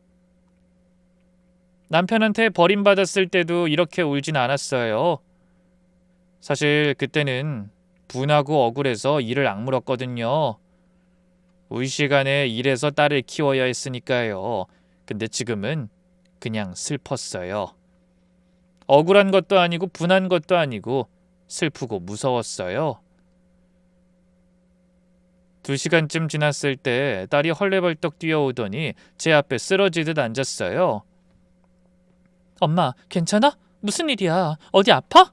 남편한테 버림받았을 때도 이렇게 울진 않았어요. 사실 그때는 분하고 억울해서 이를 악물었거든요. 울 시간에 일해서 딸을 키워야 했으니까요. 근데 지금은 그냥 슬펐어요. 억울한 것도 아니고 분한 것도 아니고 슬프고 무서웠어요. 2시간쯤 지났을 때 딸이 헐레벌떡 뛰어오더니 제 앞에 쓰러지듯 앉았어요. 엄마, 괜찮아? 무슨 일이야? 어디 아파?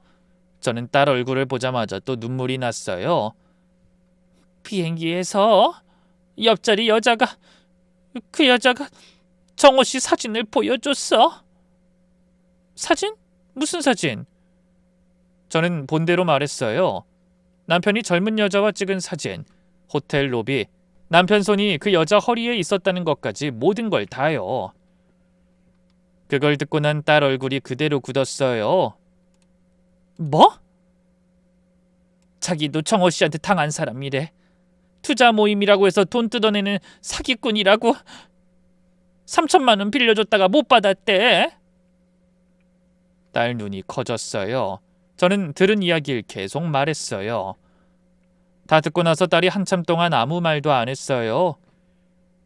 저는 딸 얼굴을 보자마자 또 눈물이 났어요. 비행기에서 옆자리 여자가, 그 여자가 정호 씨 사진을 보여줬어. 사진? 무슨 사진? 저는 본대로 말했어요. 남편이 젊은 여자와 찍은 사진, 호텔 로비, 남편 손이 그 여자 허리에 있었다는 것까지 모든 걸 다요. 그걸 듣고 난 딸 얼굴이 그대로 굳었어요. 뭐? 자기도 정호 씨한테 당한 사람이래. 투자 모임이라고 해서 돈 뜯어내는 사기꾼이라고. 3천만 원 빌려줬다가 못 받았대. 딸 눈이 커졌어요. 저는 들은 이야기를 계속 말했어요. 다 듣고 나서 딸이 한참 동안 아무 말도 안 했어요.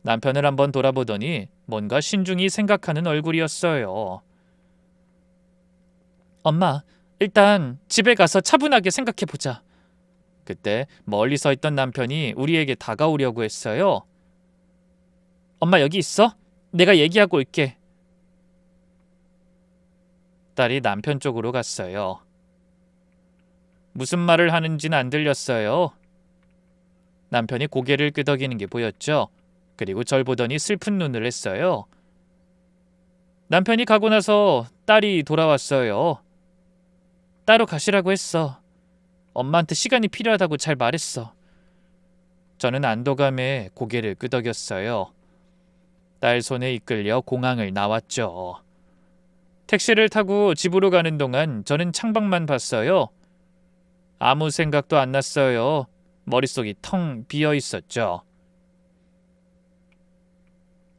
남편을 한번 돌아보더니 뭔가 신중히 생각하는 얼굴이었어요. 엄마, 일단 집에 가서 차분하게 생각해보자. 그때 멀리 서 있던 남편이 우리에게 다가오려고 했어요. 엄마 여기 있어? 내가 얘기하고 올게. 딸이 남편 쪽으로 갔어요. 무슨 말을 하는지는 안 들렸어요. 남편이 고개를 끄덕이는 게 보였죠. 그리고 절 보더니 슬픈 눈을 했어요. 남편이 가고 나서 딸이 돌아왔어요. 따로 가시라고 했어. 엄마한테 시간이 필요하다고 잘 말했어. 저는 안도감에 고개를 끄덕였어요. 딸 손에 이끌려 공항을 나왔죠. 택시를 타고 집으로 가는 동안 저는 창밖만 봤어요. 아무 생각도 안 났어요. 머릿속이 텅 비어 있었죠.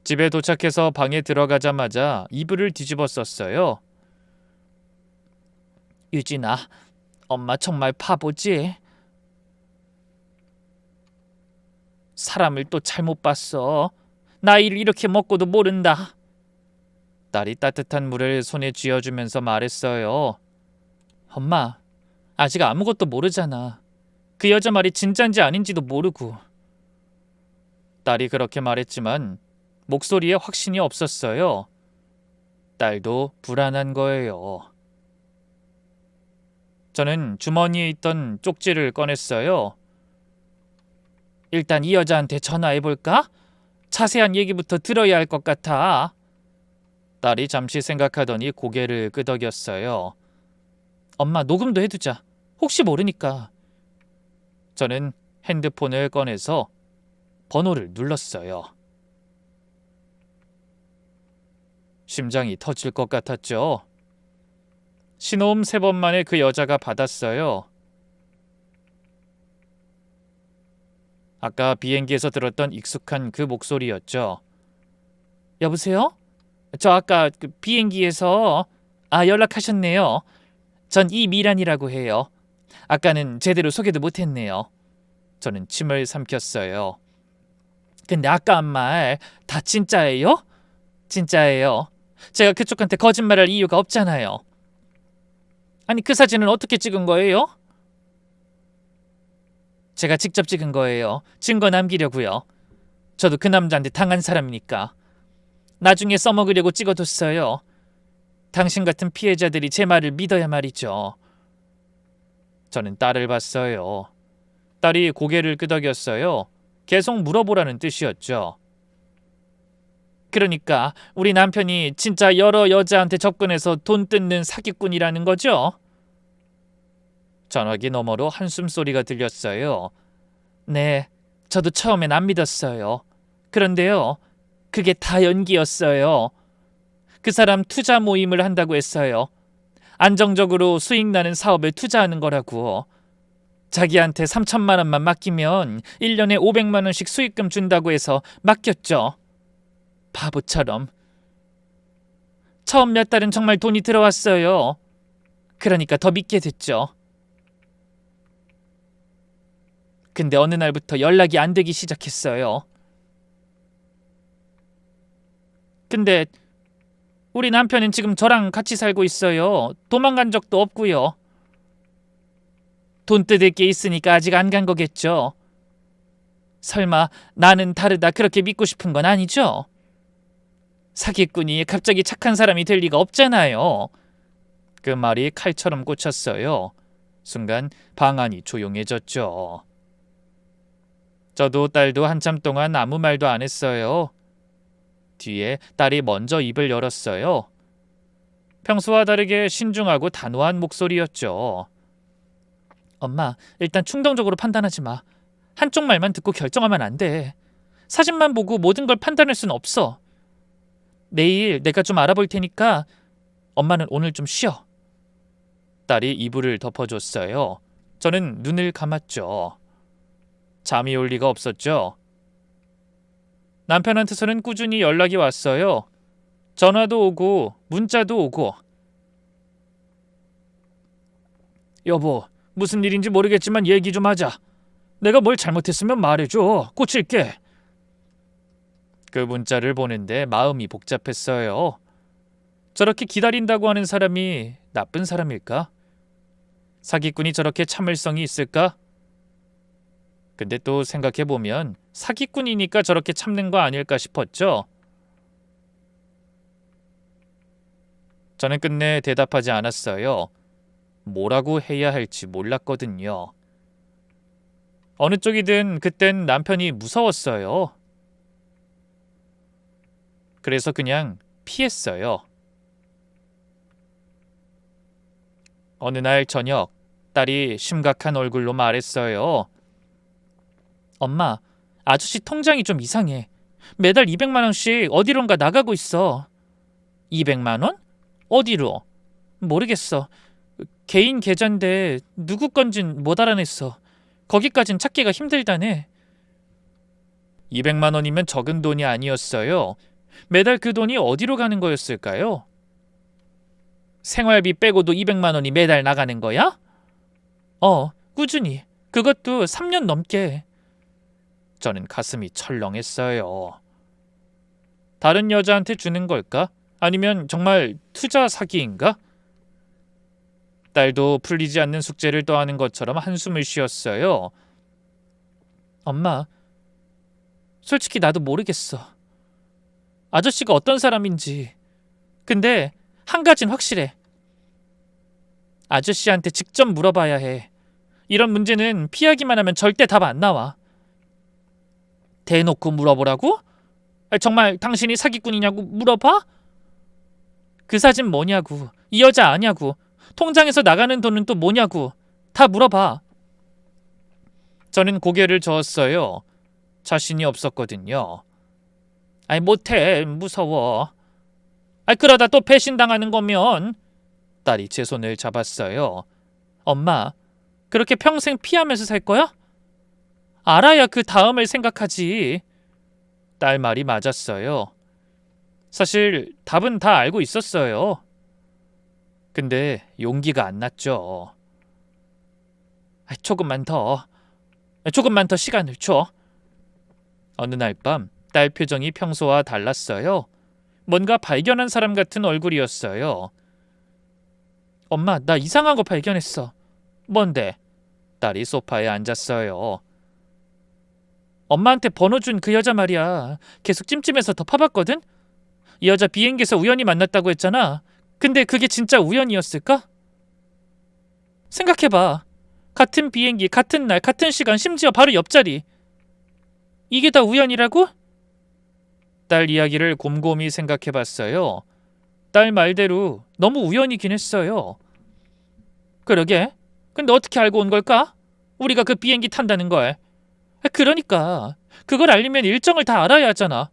집에 도착해서 방에 들어가자마자 이불을 뒤집어 썼어요. 유진아, 엄마 정말 바보지? 사람을 또 잘못 봤어. 나이를 이렇게 먹고도 모른다. 딸이 따뜻한 물을 손에 쥐어주면서 말했어요. 엄마, 아직 아무것도 모르잖아. 그 여자 말이 진짠지 아닌지도 모르고. 딸이 그렇게 말했지만 목소리에 확신이 없었어요. 딸도 불안한 거예요. 저는 주머니에 있던 쪽지를 꺼냈어요. 일단 이 여자한테 전화해볼까? 자세한 얘기부터 들어야 할 것 같아. 딸이 잠시 생각하더니 고개를 끄덕였어요. 엄마, 녹음도 해두자. 혹시 모르니까. 저는 핸드폰을 꺼내서 번호를 눌렀어요. 심장이 터질 것 같았죠. 신호음 3번 만에 그 여자가 받았어요. 아까 비행기에서 들었던 익숙한 그 목소리였죠. 여보세요? 저 아까 그 비행기에서 연락하셨네요. 전 이미란이라고 해요. 아까는 제대로 소개도 못했네요. 저는 침을 삼켰어요. 근데 아까 한 말 다 진짜예요? 진짜예요. 제가 그쪽한테 거짓말할 이유가 없잖아요. 아니 그 사진은 어떻게 찍은 거예요? 제가 직접 찍은 거예요. 증거 남기려고요. 저도 그 남자한테 당한 사람이니까. 나중에 써먹으려고 찍어뒀어요. 당신 같은 피해자들이 제 말을 믿어야 말이죠. 저는 딸을 봤어요. 딸이 고개를 끄덕였어요. 계속 물어보라는 뜻이었죠. 그러니까 우리 남편이 진짜 여러 여자한테 접근해서 돈 뜯는 사기꾼이라는 거죠? 전화기 너머로 한숨 소리가 들렸어요. 네, 저도 처음엔 안 믿었어요. 그런데요, 그게 다 연기였어요. 그 사람 투자 모임을 한다고 했어요. 안정적으로 수익 나는 사업에 투자하는 거라고. 자기한테 3천만 원만 맡기면 1년에 500만 원씩 수익금 준다고 해서 맡겼죠. 바보처럼. 처음 몇 달은 정말 돈이 들어왔어요. 그러니까 더 믿게 됐죠. 근데 어느 날부터 연락이 안 되기 시작했어요. 근데 우리 남편은 지금 저랑 같이 살고 있어요. 도망간 적도 없고요. 돈 뜯을 게 있으니까 아직 안 간 거겠죠. 설마 나는 다르다 그렇게 믿고 싶은 건 아니죠? 사기꾼이 갑자기 착한 사람이 될 리가 없잖아요. 그 말이 칼처럼 꽂혔어요. 순간 방 안이 조용해졌죠. 저도 딸도 한참 동안 아무 말도 안 했어요. 뒤에 딸이 먼저 입을 열었어요. 평소와 다르게 신중하고 단호한 목소리였죠. 엄마, 일단 충동적으로 판단하지 마. 한쪽 말만 듣고 결정하면 안 돼. 사진만 보고 모든 걸 판단할 수는 없어. 내일 내가 좀 알아볼 테니까 엄마는 오늘 좀 쉬어. 딸이 이불을 덮어줬어요. 저는 눈을 감았죠. 잠이 올 리가 없었죠. 남편한테서는 꾸준히 연락이 왔어요. 전화도 오고 문자도 오고. 여보, 무슨 일인지 모르겠지만 얘기 좀 하자. 내가 뭘 잘못했으면 말해줘. 고칠게. 그 문자를 보는데 마음이 복잡했어요. 저렇게 기다린다고 하는 사람이 나쁜 사람일까? 사기꾼이 저렇게 참을성이 있을까? 근데 또 생각해보면 사기꾼이니까 저렇게 참는 거 아닐까 싶었죠. 저는 끝내 대답하지 않았어요. 뭐라고 해야 할지 몰랐거든요. 어느 쪽이든 그땐 남편이 무서웠어요. 그래서 그냥 피했어요. 어느 날 저녁, 딸이 심각한 얼굴로 말했어요. 엄마, 아저씨 통장이 좀 이상해. 매달 200만 원씩 어디론가 나가고 있어. 200만 원? 어디로? 모르겠어. 개인 계좌인데 누구 건진 못 알아냈어. 거기까진 찾기가 힘들다네. 200만 원이면 적은 돈이 아니었어요. 매달 그 돈이 어디로 가는 거였을까요? 생활비 빼고도 200만 원이 매달 나가는 거야? 꾸준히. 그것도 3년 넘게. 저는 가슴이 철렁했어요. 다른 여자한테 주는 걸까? 아니면 정말 투자 사기인가? 딸도 풀리지 않는 숙제를 떠하는 것처럼 한숨을 쉬었어요. 엄마, 솔직히 나도 모르겠어. 아저씨가 어떤 사람인지. 근데 한 가진 확실해. 아저씨한테 직접 물어봐야 해. 이런 문제는 피하기만 하면 절대 답 안 나와. 대놓고 물어보라고? 정말 당신이 사기꾼이냐고 물어봐? 그 사진 뭐냐고. 이 여자 아냐고. 통장에서 나가는 돈은 또 뭐냐고. 다 물어봐. 저는 고개를 저었어요. 자신이 없었거든요. 못해. 무서워. 그러다 또 배신당하는 거면. 딸이 제 손을 잡았어요. 엄마, 그렇게 평생 피하면서 살 거야? 알아야 그 다음을 생각하지. 딸 말이 맞았어요. 사실 답은 다 알고 있었어요. 근데 용기가 안 났죠. 조금만 더 시간을 줘. 어느 날 밤 딸 표정이 평소와 달랐어요. 뭔가 발견한 사람 같은 얼굴이었어요. 엄마, 나 이상한 거 발견했어. 뭔데? 딸이 소파에 앉았어요. 엄마한테 번호 준 그 여자 말이야. 계속 찜찜해서 더 파봤거든? 이 여자 비행기에서 우연히 만났다고 했잖아. 근데 그게 진짜 우연이었을까? 생각해봐. 같은 비행기, 같은 날, 같은 시간, 심지어 바로 옆자리. 이게 다 우연이라고? 딸 이야기를 곰곰이 생각해봤어요. 딸 말대로 너무 우연이긴 했어요. 그러게. 근데 어떻게 알고 온 걸까? 우리가 그 비행기 탄다는 걸. 그러니까 그걸 알려면 일정을 다 알아야 하잖아.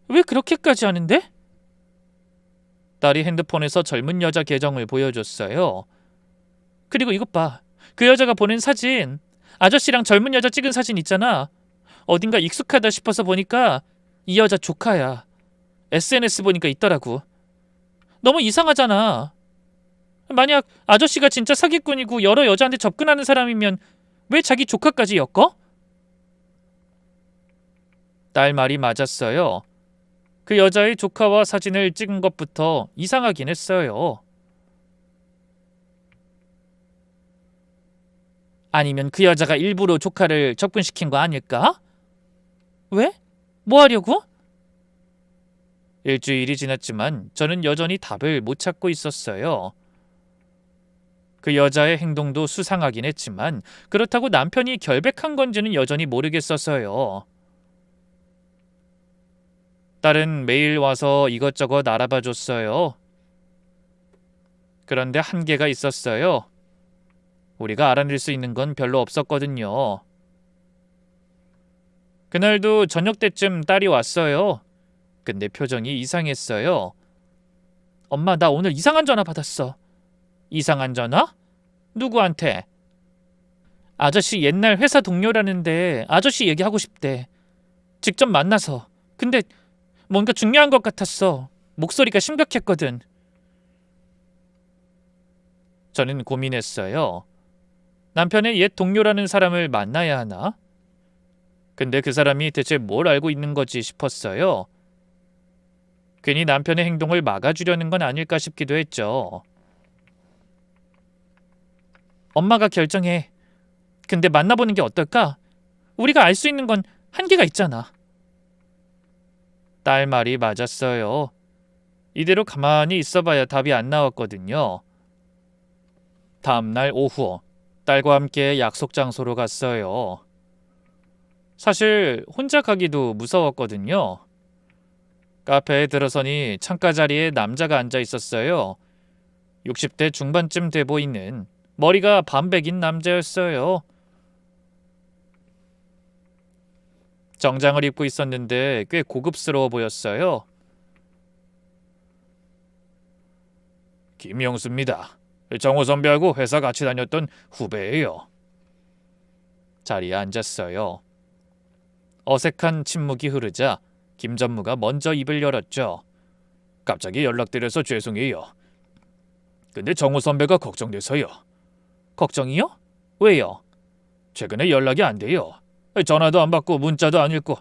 왜 그렇게까지 하는데? 딸이 핸드폰에서 젊은 여자 계정을 보여줬어요. 그리고 이것 봐. 그 여자가 보낸 사진. 아저씨랑 젊은 여자 찍은 사진 있잖아. 어딘가 익숙하다 싶어서 보니까 이 여자 조카야. SNS 보니까 있더라고. 너무 이상하잖아. 만약 아저씨가 진짜 사기꾼이고 여러 여자한테 접근하는 사람이면 왜 자기 조카까지 엮어? 딸 말이 맞았어요. 그 여자의 조카와 사진을 찍은 것부터 이상하긴 했어요. 아니면 그 여자가 일부러 조카를 접근시킨 거 아닐까? 왜? 뭐 하려고? 일주일이 지났지만 저는 여전히 답을 못 찾고 있었어요. 그 여자의 행동도 수상하긴 했지만 그렇다고 남편이 결백한 건지는 여전히 모르겠었어요. 딸은 매일 와서 이것저것 알아봐 줬어요. 그런데 한계가 있었어요. 우리가 알아낼 수 있는 건 별로 없었거든요. 그날도 저녁 때쯤 딸이 왔어요. 근데 표정이 이상했어요. 엄마, 나 오늘 이상한 전화 받았어. 이상한 전화? 누구한테? 아저씨 옛날 회사 동료라는데 아저씨 얘기하고 싶대. 직접 만나서. 근데 뭔가 중요한 것 같았어. 목소리가 심각했거든. 저는 고민했어요. 남편의 옛 동료라는 사람을 만나야 하나? 근데 그 사람이 대체 뭘 알고 있는 거지 싶었어요. 괜히 남편의 행동을 막아주려는 건 아닐까 싶기도 했죠. 엄마가 결정해. 근데 만나보는 게 어떨까? 우리가 알 수 있는 건 한계가 있잖아. 딸 말이 맞았어요. 이대로 가만히 있어봐야 답이 안 나왔거든요. 다음날 오후 딸과 함께 약속 장소로 갔어요. 사실 혼자 가기도 무서웠거든요. 카페에 들어서니 창가 자리에 남자가 앉아 있었어요. 60대 중반쯤 돼 보이는 머리가 반백인 남자였어요. 정장을 입고 있었는데 꽤 고급스러워 보였어요. 김영수입니다. 정호 선배하고 회사 같이 다녔던 후배예요. 자리에 앉았어요. 어색한 침묵이 흐르자 김 전무가 먼저 입을 열었죠. 갑자기 연락드려서 죄송해요. 근데 정호 선배가 걱정돼서요. 걱정이요? 왜요? 최근에 연락이 안 돼요. 전화도 안 받고 문자도 안 읽고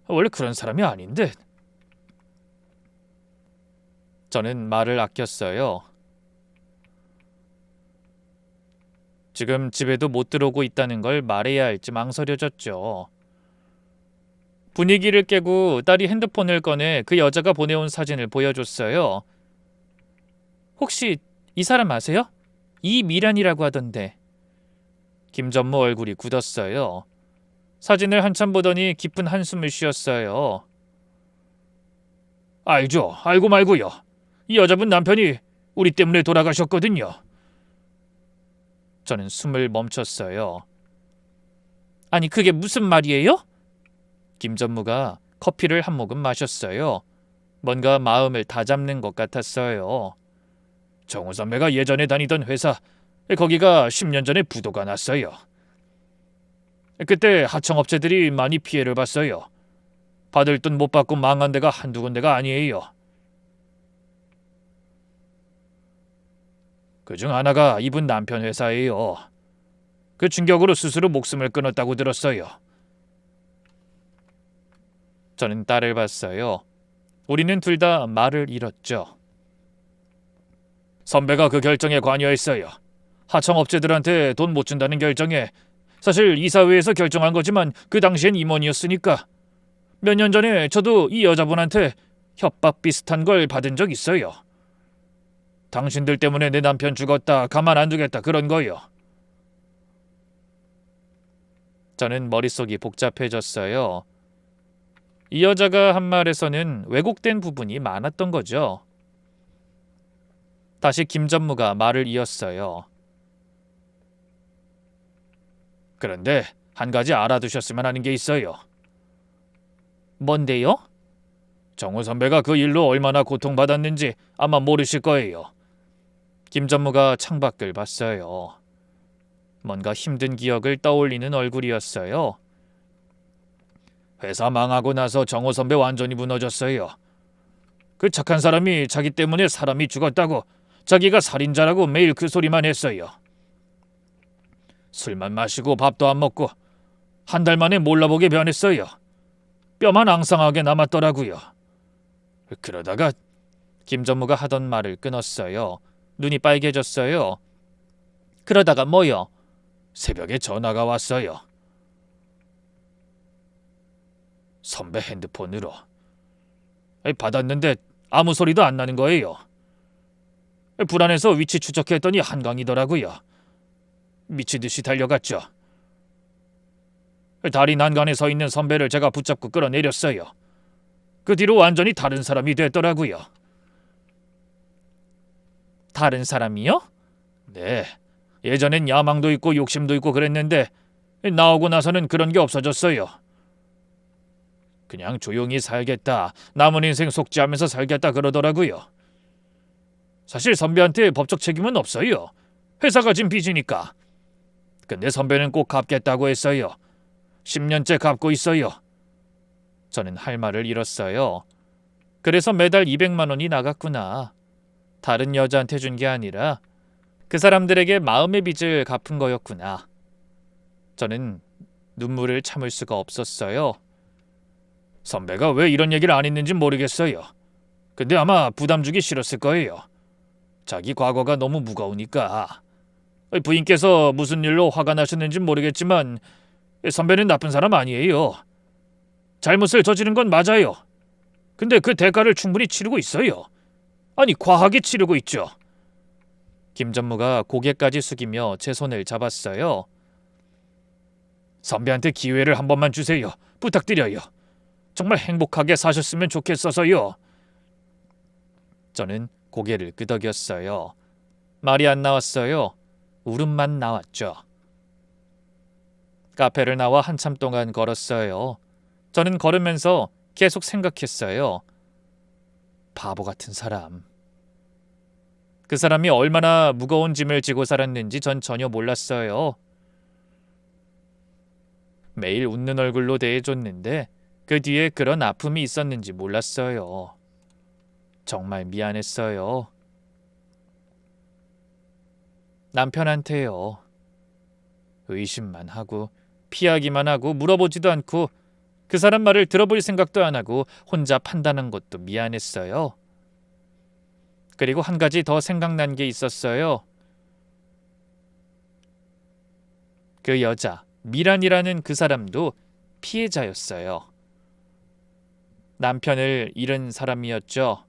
원래 그런 사람이 아닌데. 저는 말을 아꼈어요. 지금 집에도 못 들어오고 있다는 걸 말해야 할지 망설여졌죠. 분위기를 깨고 딸이 핸드폰을 꺼내 그 여자가 보내온 사진을 보여줬어요. 혹시 이 사람 아세요? 이미란이라고 하던데. 김전무 얼굴이 굳었어요. 사진을 한참 보더니 깊은 한숨을 쉬었어요. 알죠. 알고 말고요. 이 여자분 남편이 우리 때문에 돌아가셨거든요. 저는 숨을 멈췄어요. 아니 그게 무슨 말이에요? 김 전무가 커피를 한 모금 마셨어요. 뭔가 마음을 다잡는 것 같았어요. 정우 선배가 예전에 다니던 회사, 거기가 10년 전에 부도가 났어요. 그때 하청업체들이 많이 피해를 봤어요. 받을 돈 못 받고 망한 데가 한두 군데가 아니에요. 그중 하나가 이분 남편 회사예요. 그 충격으로 스스로 목숨을 끊었다고 들었어요. 저는 딸을 봤어요. 우리는 둘 다 말을 잃었죠. 선배가 그 결정에 관여했어요. 하청업체들한테 돈 못 준다는 결정에 사실 이사회에서 결정한 거지만 그 당시엔 임원이었으니까. 몇 년 전에 저도 이 여자분한테 협박 비슷한 걸 받은 적 있어요. 당신들 때문에 내 남편 죽었다, 가만 안 두겠다 그런 거요. 저는 머릿속이 복잡해졌어요. 이 여자가 한 말에서는 왜곡된 부분이 많았던 거죠. 다시 김 전무가 말을 이었어요. 그런데 한 가지 알아두셨으면 하는 게 있어요. 뭔데요? 정우 선배가 그 일로 얼마나 고통받았는지 아마 모르실 거예요. 김 전무가 창밖을 봤어요. 뭔가 힘든 기억을 떠올리는 얼굴이었어요. 회사 망하고 나서 정호 선배 완전히 무너졌어요. 그 착한 사람이 자기 때문에 사람이 죽었다고 자기가 살인자라고 매일 그 소리만 했어요. 술만 마시고 밥도 안 먹고 한 달 만에 몰라보게 변했어요. 뼈만 앙상하게 남았더라고요. 그러다가 김 전무가 하던 말을 끊었어요. 눈이 빨개졌어요. 그러다가 뭐요? 새벽에 전화가 왔어요. 선배 핸드폰으로. 받았는데 아무 소리도 안 나는 거예요. 불안해서 위치 추적했더니 한강이더라고요. 미치듯이 달려갔죠. 다리 난간에 서 있는 선배를 제가 붙잡고 끌어내렸어요. 그 뒤로 완전히 다른 사람이 됐더라고요. 다른 사람이요? 네. 예전엔 야망도 있고 욕심도 있고 그랬는데 나오고 나서는 그런 게 없어졌어요. 그냥 조용히 살겠다, 남은 인생 속죄하면서 살겠다 그러더라고요. 사실 선배한테 법적 책임은 없어요. 회사가 진 빚이니까. 근데 선배는 꼭 갚겠다고 했어요. 10년째 갚고 있어요. 저는 할 말을 잃었어요. 그래서 매달 200만 원이 나갔구나. 다른 여자한테 준 게 아니라 그 사람들에게 마음의 빚을 갚은 거였구나. 저는 눈물을 참을 수가 없었어요. 선배가 왜 이런 얘기를 안 했는지 모르겠어요. 근데 아마 부담 주기 싫었을 거예요. 자기 과거가 너무 무거우니까. 부인께서 무슨 일로 화가 나셨는지 모르겠지만 선배는 나쁜 사람 아니에요. 잘못을 저지른 건 맞아요. 근데 그 대가를 충분히 치르고 있어요. 아니, 과하게 치르고 있죠. 김 전무가 고개까지 숙이며 제 손을 잡았어요. 선배한테 기회를 한 번만 주세요. 부탁드려요. 정말 행복하게 사셨으면 좋겠어서요. 저는 고개를 끄덕였어요. 말이 안 나왔어요. 울음만 나왔죠. 카페를 나와 한참 동안 걸었어요. 저는 걸으면서 계속 생각했어요. 바보 같은 사람. 그 사람이 얼마나 무거운 짐을 지고 살았는지 전 전혀 몰랐어요. 매일 웃는 얼굴로 대해줬는데 그 뒤에 그런 아픔이 있었는지 몰랐어요. 정말 미안했어요. 남편한테요. 의심만 하고 피하기만 하고 물어보지도 않고 그 사람 말을 들어볼 생각도 안 하고 혼자 판단한 것도 미안했어요. 그리고 한 가지 더 생각난 게 있었어요. 그 여자, 미란이라는 그 사람도 피해자였어요. 남편을 잃은 사람이었죠.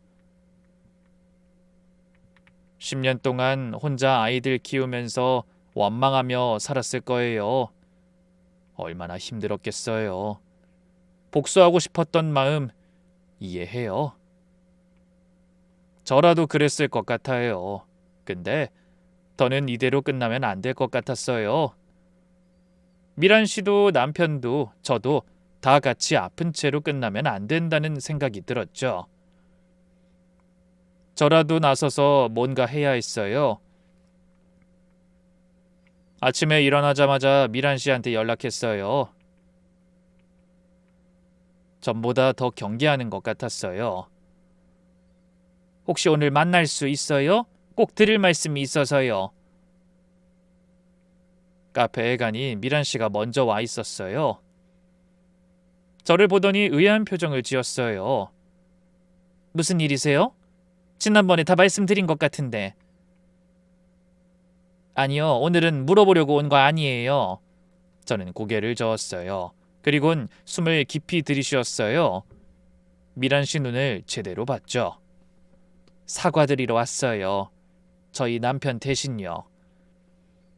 10년 동안 혼자 아이들 키우면서 원망하며 살았을 거예요. 얼마나 힘들었겠어요. 복수하고 싶었던 마음 이해해요. 저라도 그랬을 것 같아요. 근데 더는 이대로 끝나면 안 될 것 같았어요. 미란 씨도 남편도 저도 다 같이 아픈 채로 끝나면 안 된다는 생각이 들었죠. 저라도 나서서 뭔가 해야 했어요. 아침에 일어나자마자 미란 씨한테 연락했어요. 전보다 더 경계하는 것 같았어요. 혹시 오늘 만날 수 있어요? 꼭 드릴 말씀이 있어서요. 카페에 가니 미란 씨가 먼저 와 있었어요. 저를 보더니 의아한 표정을 지었어요. 무슨 일이세요? 지난번에 다 말씀드린 것 같은데. 아니요, 오늘은 물어보려고 온 거 아니에요. 저는 고개를 저었어요. 그리곤 숨을 깊이 들이쉬었어요. 미란 씨 눈을 제대로 봤죠. 사과드리러 왔어요. 저희 남편 대신요.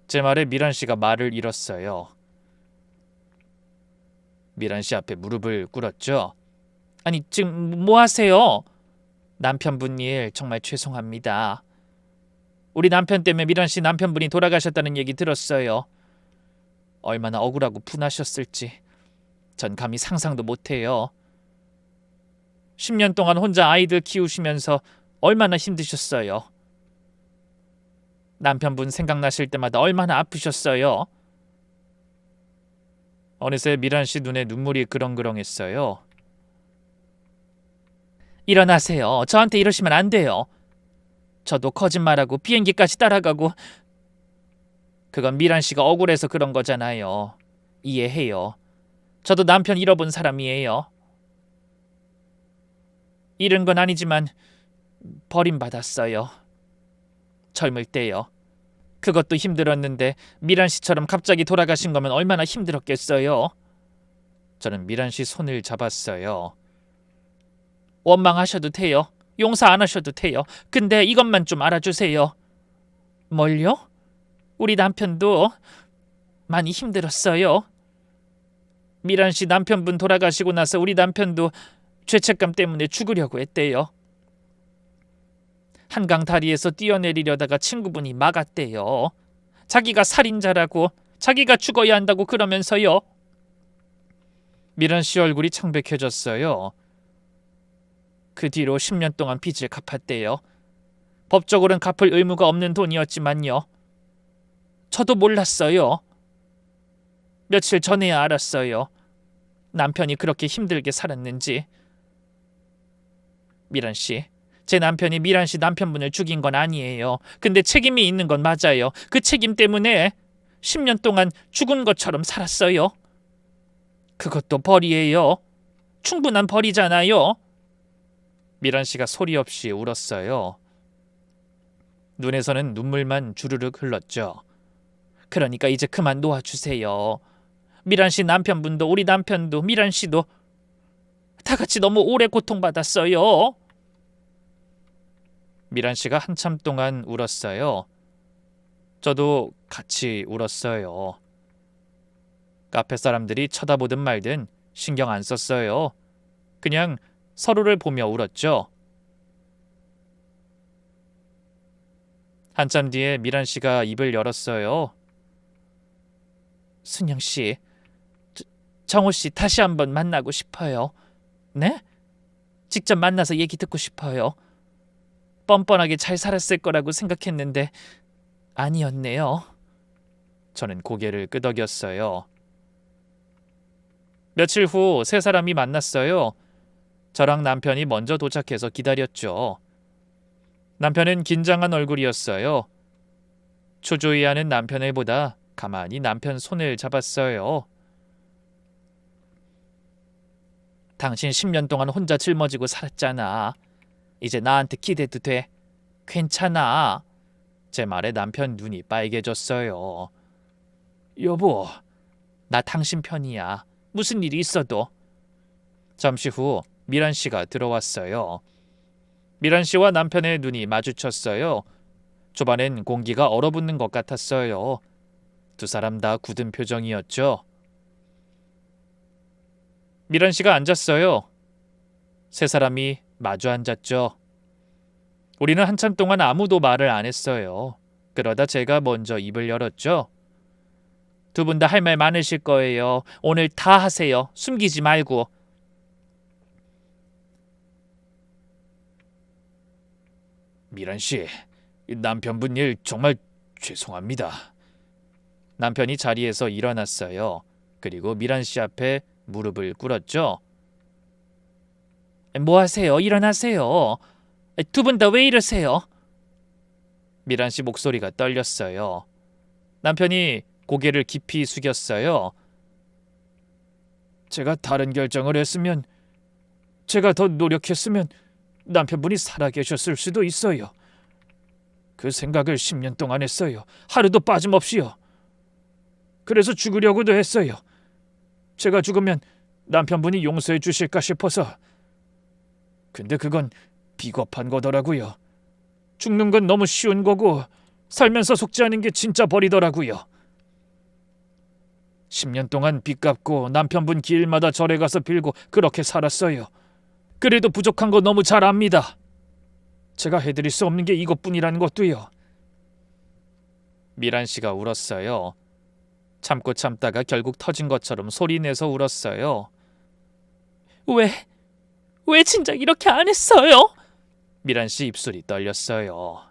제 말에 미란 씨가 말을 잃었어요. 미란 씨 앞에 무릎을 꿇었죠. 아니, 지금 뭐 하세요? 남편분 일 정말 죄송합니다. 우리 남편 때문에 미란 씨 남편분이 돌아가셨다는 얘기 들었어요. 얼마나 억울하고 분하셨을지 전 감히 상상도 못해요. 10년 동안 혼자 아이들 키우시면서 얼마나 힘드셨어요. 남편분 생각나실 때마다 얼마나 아프셨어요. 어느새 미란 씨 눈에 눈물이 그렁그렁했어요. 일어나세요. 저한테 이러시면 안 돼요. 저도 거짓말하고 비행기까지 따라가고. 그건 미란 씨가 억울해서 그런 거잖아요. 이해해요. 저도 남편 잃어본 사람이에요. 잃은 건 아니지만 버림받았어요. 젊을 때요. 그것도 힘들었는데 미란 씨처럼 갑자기 돌아가신 거면 얼마나 힘들었겠어요. 저는 미란 씨 손을 잡았어요. 원망하셔도 돼요. 용서 안 하셔도 돼요. 근데 이것만 좀 알아주세요. 뭘요? 우리 남편도 많이 힘들었어요. 미란 씨 남편분 돌아가시고 나서 우리 남편도 죄책감 때문에 죽으려고 했대요. 한강 다리에서 뛰어내리려다가 친구분이 막았대요. 자기가 살인자라고, 자기가 죽어야 한다고 그러면서요. 미란 씨 얼굴이 창백해졌어요. 그 뒤로 10년 동안 빚을 갚았대요. 법적으로는 갚을 의무가 없는 돈이었지만요. 저도 몰랐어요. 며칠 전에야 알았어요. 남편이 그렇게 힘들게 살았는지. 미란 씨, 제 남편이 미란 씨 남편분을 죽인 건 아니에요. 근데 책임이 있는 건 맞아요. 그 책임 때문에 10년 동안 죽은 것처럼 살았어요. 그것도 벌이에요. 충분한 벌이잖아요. 미란 씨가 소리 없이 울었어요. 눈에서는 눈물만 주르륵 흘렀죠. 그러니까 이제 그만 놓아주세요. 미란 씨 남편분도 우리 남편도 미란 씨도 다 같이 너무 오래 고통받았어요. 미란 씨가 한참 동안 울었어요. 저도 같이 울었어요. 카페 사람들이 쳐다보든 말든 신경 안 썼어요. 그냥 서로를 보며 울었죠. 한참 뒤에 미란 씨가 입을 열었어요. 순영 씨, 정호 씨 다시 한번 만나고 싶어요. 네? 직접 만나서 얘기 듣고 싶어요. 뻔뻔하게 잘 살았을 거라고 생각했는데 아니었네요. 저는 고개를 끄덕였어요. 며칠 후 세 사람이 만났어요. 저랑 남편이 먼저 도착해서 기다렸죠. 남편은 긴장한 얼굴이었어요. 초조해하는 남편을 보다 가만히 남편 손을 잡았어요. 당신 10년 동안 혼자 짊어지고 살았잖아. 이제 나한테 기대도 돼. 괜찮아. 제 말에 남편 눈이 빨개졌어요. 여보, 나 당신 편이야. 무슨 일이 있어도. 잠시 후 미란 씨가 들어왔어요. 미란 씨와 남편의 눈이 마주쳤어요. 초반엔 공기가 얼어붙는 것 같았어요. 두 사람 다 굳은 표정이었죠. 미란 씨가 앉았어요. 세 사람이 마주 앉았죠. 우리는 한참 동안 아무도 말을 안 했어요. 그러다 제가 먼저 입을 열었죠. 두 분 다 할 말 많으실 거예요. 오늘 다 하세요. 숨기지 말고. 미란 씨, 남편분 일 정말 죄송합니다. 남편이 자리에서 일어났어요. 그리고 미란 씨 앞에 무릎을 꿇었죠. 뭐 하세요? 일어나세요. 두 분 다 왜 이러세요? 미란 씨 목소리가 떨렸어요. 남편이 고개를 깊이 숙였어요. 제가 다른 결정을 했으면, 제가 더 노력했으면 남편분이 살아계셨을 수도 있어요. 그 생각을 10년 동안 했어요. 하루도 빠짐없이요. 그래서 죽으려고도 했어요. 제가 죽으면 남편분이 용서해 주실까 싶어서. 근데 그건 비겁한 거더라고요. 죽는 건 너무 쉬운 거고 살면서 속지 않은 게 진짜 벌이더라고요. 10년 동안 빚 갚고 남편분 길마다 절에 가서 빌고 그렇게 살았어요. 그래도 부족한 거 너무 잘 압니다. 제가 해드릴 수 없는 게 이것뿐이라는 것도요. 미란 씨가 울었어요. 참고 참다가 결국 터진 것처럼 소리내서 울었어요. 왜 진작 이렇게 안 했어요? 미란 씨 입술이 떨렸어요.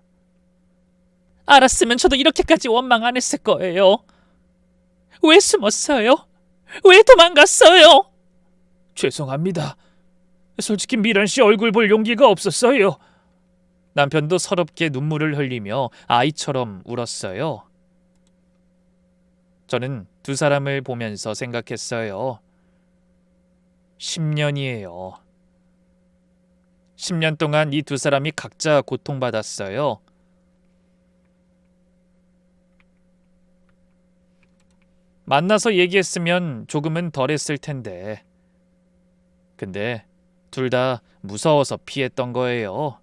알았으면 저도 이렇게까지 원망 안 했을 거예요. 왜 숨었어요? 왜 도망갔어요? 죄송합니다. 솔직히 미란 씨 얼굴 볼 용기가 없었어요. 남편도 서럽게 눈물을 흘리며 아이처럼 울었어요. 저는 두 사람을 보면서 생각했어요. 10년이에요. 10년 동안 이 두 사람이 각자 고통받았어요. 만나서 얘기했으면 조금은 덜했을 텐데. 근데 둘 다 무서워서 피했던 거예요.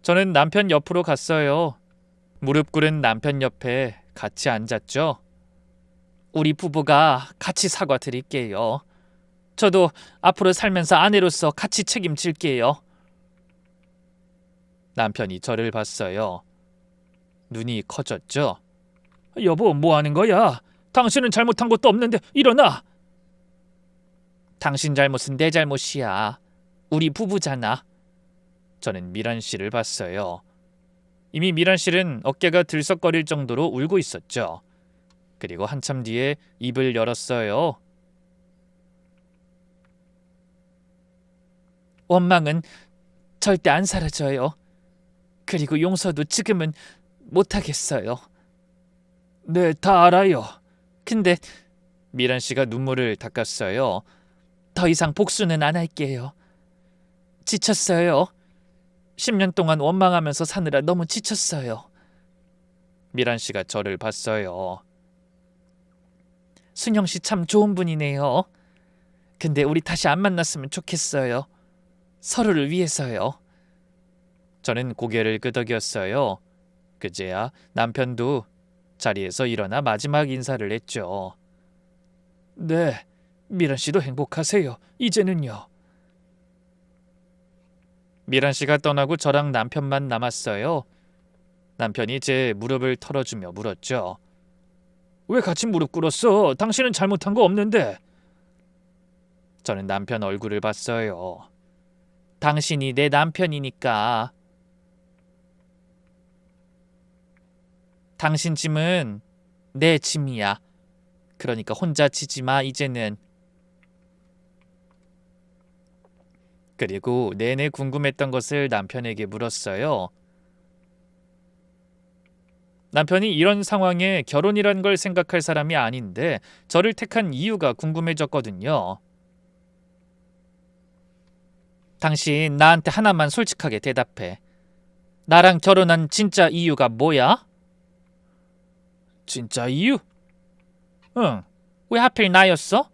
저는 남편 옆으로 갔어요. 무릎 꿇은 남편 옆에 같이 앉았죠. 우리 부부가 같이 사과드릴게요. 저도 앞으로 살면서 아내로서 같이 책임질게요. 남편이 저를 봤어요. 눈이 커졌죠. 여보, 뭐 하는 거야? 당신은 잘못한 것도 없는데 일어나. 당신 잘못은 내 잘못이야. 우리 부부잖아. 저는 미란 씨를 봤어요. 이미 미란 씨는 어깨가 들썩거릴 정도로 울고 있었죠. 그리고 한참 뒤에 입을 열었어요. 원망은 절대 안 사라져요. 그리고 용서도 지금은 못하겠어요. 네, 다 알아요. 근데 미란 씨가 눈물을 닦았어요. 더 이상 복수는 안 할게요. 지쳤어요. 10년 동안 원망하면서 사느라 너무 지쳤어요. 미란 씨가 저를 봤어요. 순영 씨 참 좋은 분이네요. 근데 우리 다시 안 만났으면 좋겠어요. 서로를 위해서요. 저는 고개를 끄덕였어요. 그제야 남편도 자리에서 일어나 마지막 인사를 했죠. 네, 미란 씨도 행복하세요. 이제는요. 미란 씨가 떠나고 저랑 남편만 남았어요. 남편이 제 무릎을 털어주며 물었죠. 왜 같이 무릎 꿇었어? 당신은 잘못한 거 없는데. 저는 남편 얼굴을 봤어요. 당신이 내 남편이니까. 당신 짐은 내 짐이야. 그러니까 혼자 지지 마, 이제는. 그리고 내내 궁금했던 것을 남편에게 물었어요. 남편이 이런 상황에 결혼이란 걸 생각할 사람이 아닌데 저를 택한 이유가 궁금해졌거든요. 당신 나한테 하나만 솔직하게 대답해. 나랑 결혼한 진짜 이유가 뭐야? 진짜 이유? 응. 왜 하필 나였어?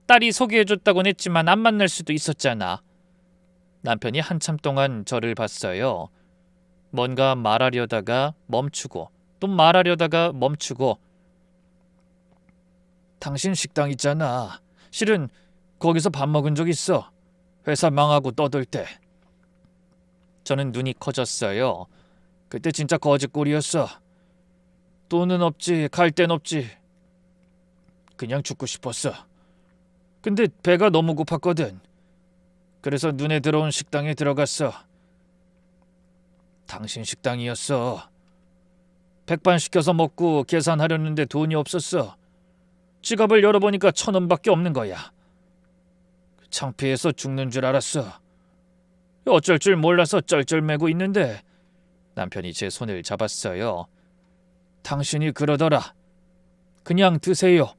딸이 소개해줬다곤 했지만 안 만날 수도 있었잖아. 남편이 한참 동안 저를 봤어요. 뭔가 말하려다가 멈추고 또 말하려다가 멈추고. 당신 식당 있잖아. 실은 거기서 밥 먹은 적 있어. 회사 망하고 떠들 때. 저는 눈이 커졌어요. 그때 진짜 거지꼴이었어. 돈은 없지, 갈 데는 없지. 그냥 죽고 싶었어. 근데 배가 너무 고팠거든. 그래서 눈에 들어온 식당에 들어갔어. 당신 식당이었어. 백반 시켜서 먹고 계산하려는데 돈이 없었어. 지갑을 열어보니까 1,000원밖에 없는 거야. 창피해서 죽는 줄 알았어. 어쩔 줄 몰라서 쩔쩔매고 있는데 남편이 제 손을 잡았어요. 당신이 그러더라. 그냥 드세요.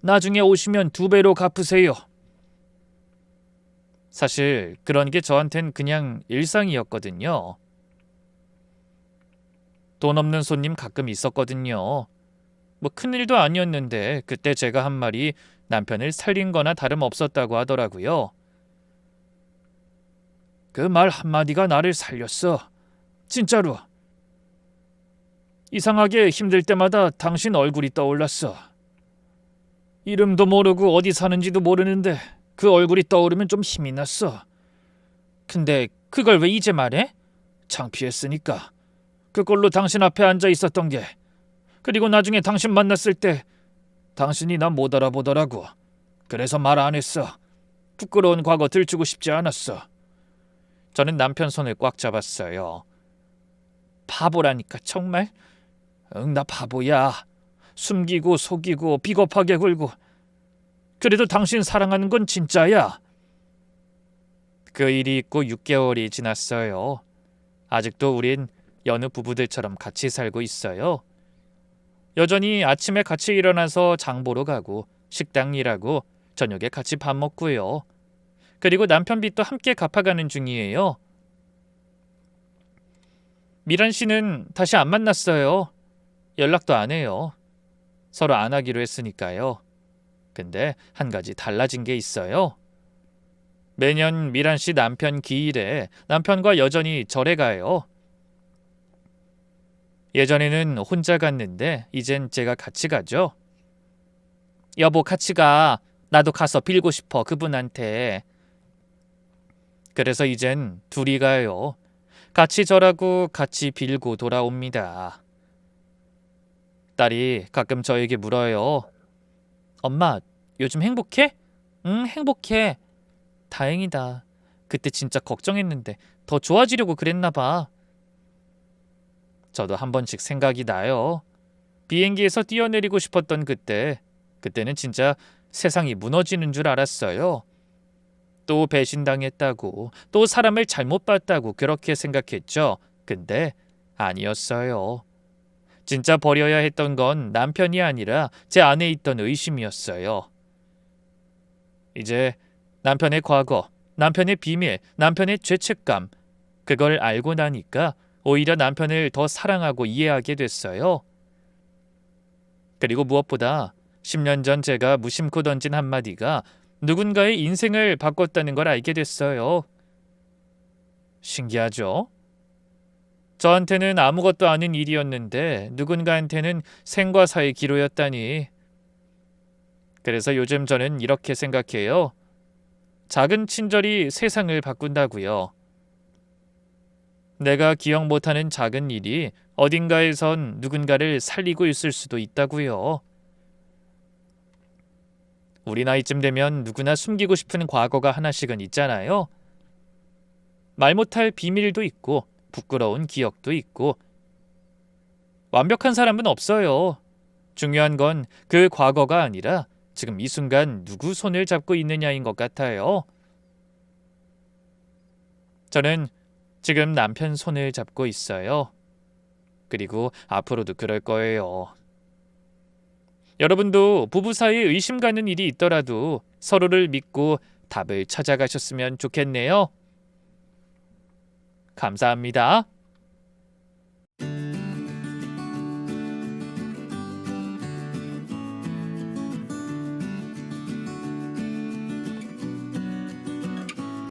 나중에 오시면 2배로 갚으세요. 사실 그런 게 저한텐 그냥 일상이었거든요. 돈 없는 손님 가끔 있었거든요. 뭐 큰일도 아니었는데 그때 제가 한 말이 남편을 살린 거나 다름없었다고 하더라고요. 그 말 한마디가 나를 살렸어. 진짜로. 이상하게 힘들 때마다 당신 얼굴이 떠올랐어. 이름도 모르고 어디 사는지도 모르는데 그 얼굴이 떠오르면 좀 힘이 났어. 근데 그걸 왜 이제 말해? 창피했으니까. 그걸로 당신 앞에 앉아 있었던 게. 그리고 나중에 당신 만났을 때 당신이 나 못 알아보더라고. 그래서 말 안 했어. 부끄러운 과거 들추고 싶지 않았어. 저는 남편 손을 꽉 잡았어요. 바보라니까 정말? 응, 나 바보야. 숨기고 속이고 비겁하게 굴고. 그래도 당신 사랑하는 건 진짜야. 그 일이 있고 6개월이 지났어요. 아직도 우린 여느 부부들처럼 같이 살고 있어요. 여전히 아침에 같이 일어나서 장 보러 가고 식당 일하고 저녁에 같이 밥 먹고요. 그리고 남편 빚도 함께 갚아가는 중이에요. 미란 씨는 다시 안 만났어요. 연락도 안 해요. 서로 안 하기로 했으니까요. 근데 한 가지 달라진 게 있어요. 매년 미란 씨 남편 기일에 남편과 여전히 절에 가요. 예전에는 혼자 갔는데 이젠 제가 같이 가죠. 여보 같이 가. 나도 가서 빌고 싶어 그분한테. 그래서 이젠 둘이 가요. 같이 절하고 같이 빌고 돌아옵니다. 딸이 가끔 저에게 물어요. 엄마, 요즘 행복해? 응, 행복해. 다행이다. 그때 진짜 걱정했는데 더 좋아지려고 그랬나 봐. 저도 한 번씩 생각이 나요. 비행기에서 뛰어내리고 싶었던 그때는 진짜 세상이 무너지는 줄 알았어요. 또 배신당했다고, 또 사람을 잘못 봤다고 그렇게 생각했죠. 근데 아니었어요. 진짜 버려야 했던 건 남편이 아니라 제 안에 있던 의심이었어요. 이제 남편의 과거, 남편의 비밀, 남편의 죄책감, 그걸 알고 나니까 오히려 남편을 더 사랑하고 이해하게 됐어요. 그리고 무엇보다 10년 전 제가 무심코 던진 한마디가 누군가의 인생을 바꿨다는 걸 알게 됐어요. 신기하죠? 저한테는 아무것도 아닌 일이었는데 누군가한테는 생과 사의 기로였다니. 그래서 요즘 저는 이렇게 생각해요. 작은 친절이 세상을 바꾼다고요. 내가 기억 못하는 작은 일이 어딘가에선 누군가를 살리고 있을 수도 있다고요. 우리 나이쯤 되면 누구나 숨기고 싶은 과거가 하나씩은 있잖아요. 말 못할 비밀도 있고 부끄러운 기억도 있고. 완벽한 사람은 없어요. 중요한 건 그 과거가 아니라 지금 이 순간 누구 손을 잡고 있느냐인 것 같아요. 저는 지금 남편 손을 잡고 있어요. 그리고 앞으로도 그럴 거예요. 여러분도 부부 사이에 의심 가는 일이 있더라도 서로를 믿고 답을 찾아가셨으면 좋겠네요. 감사합니다.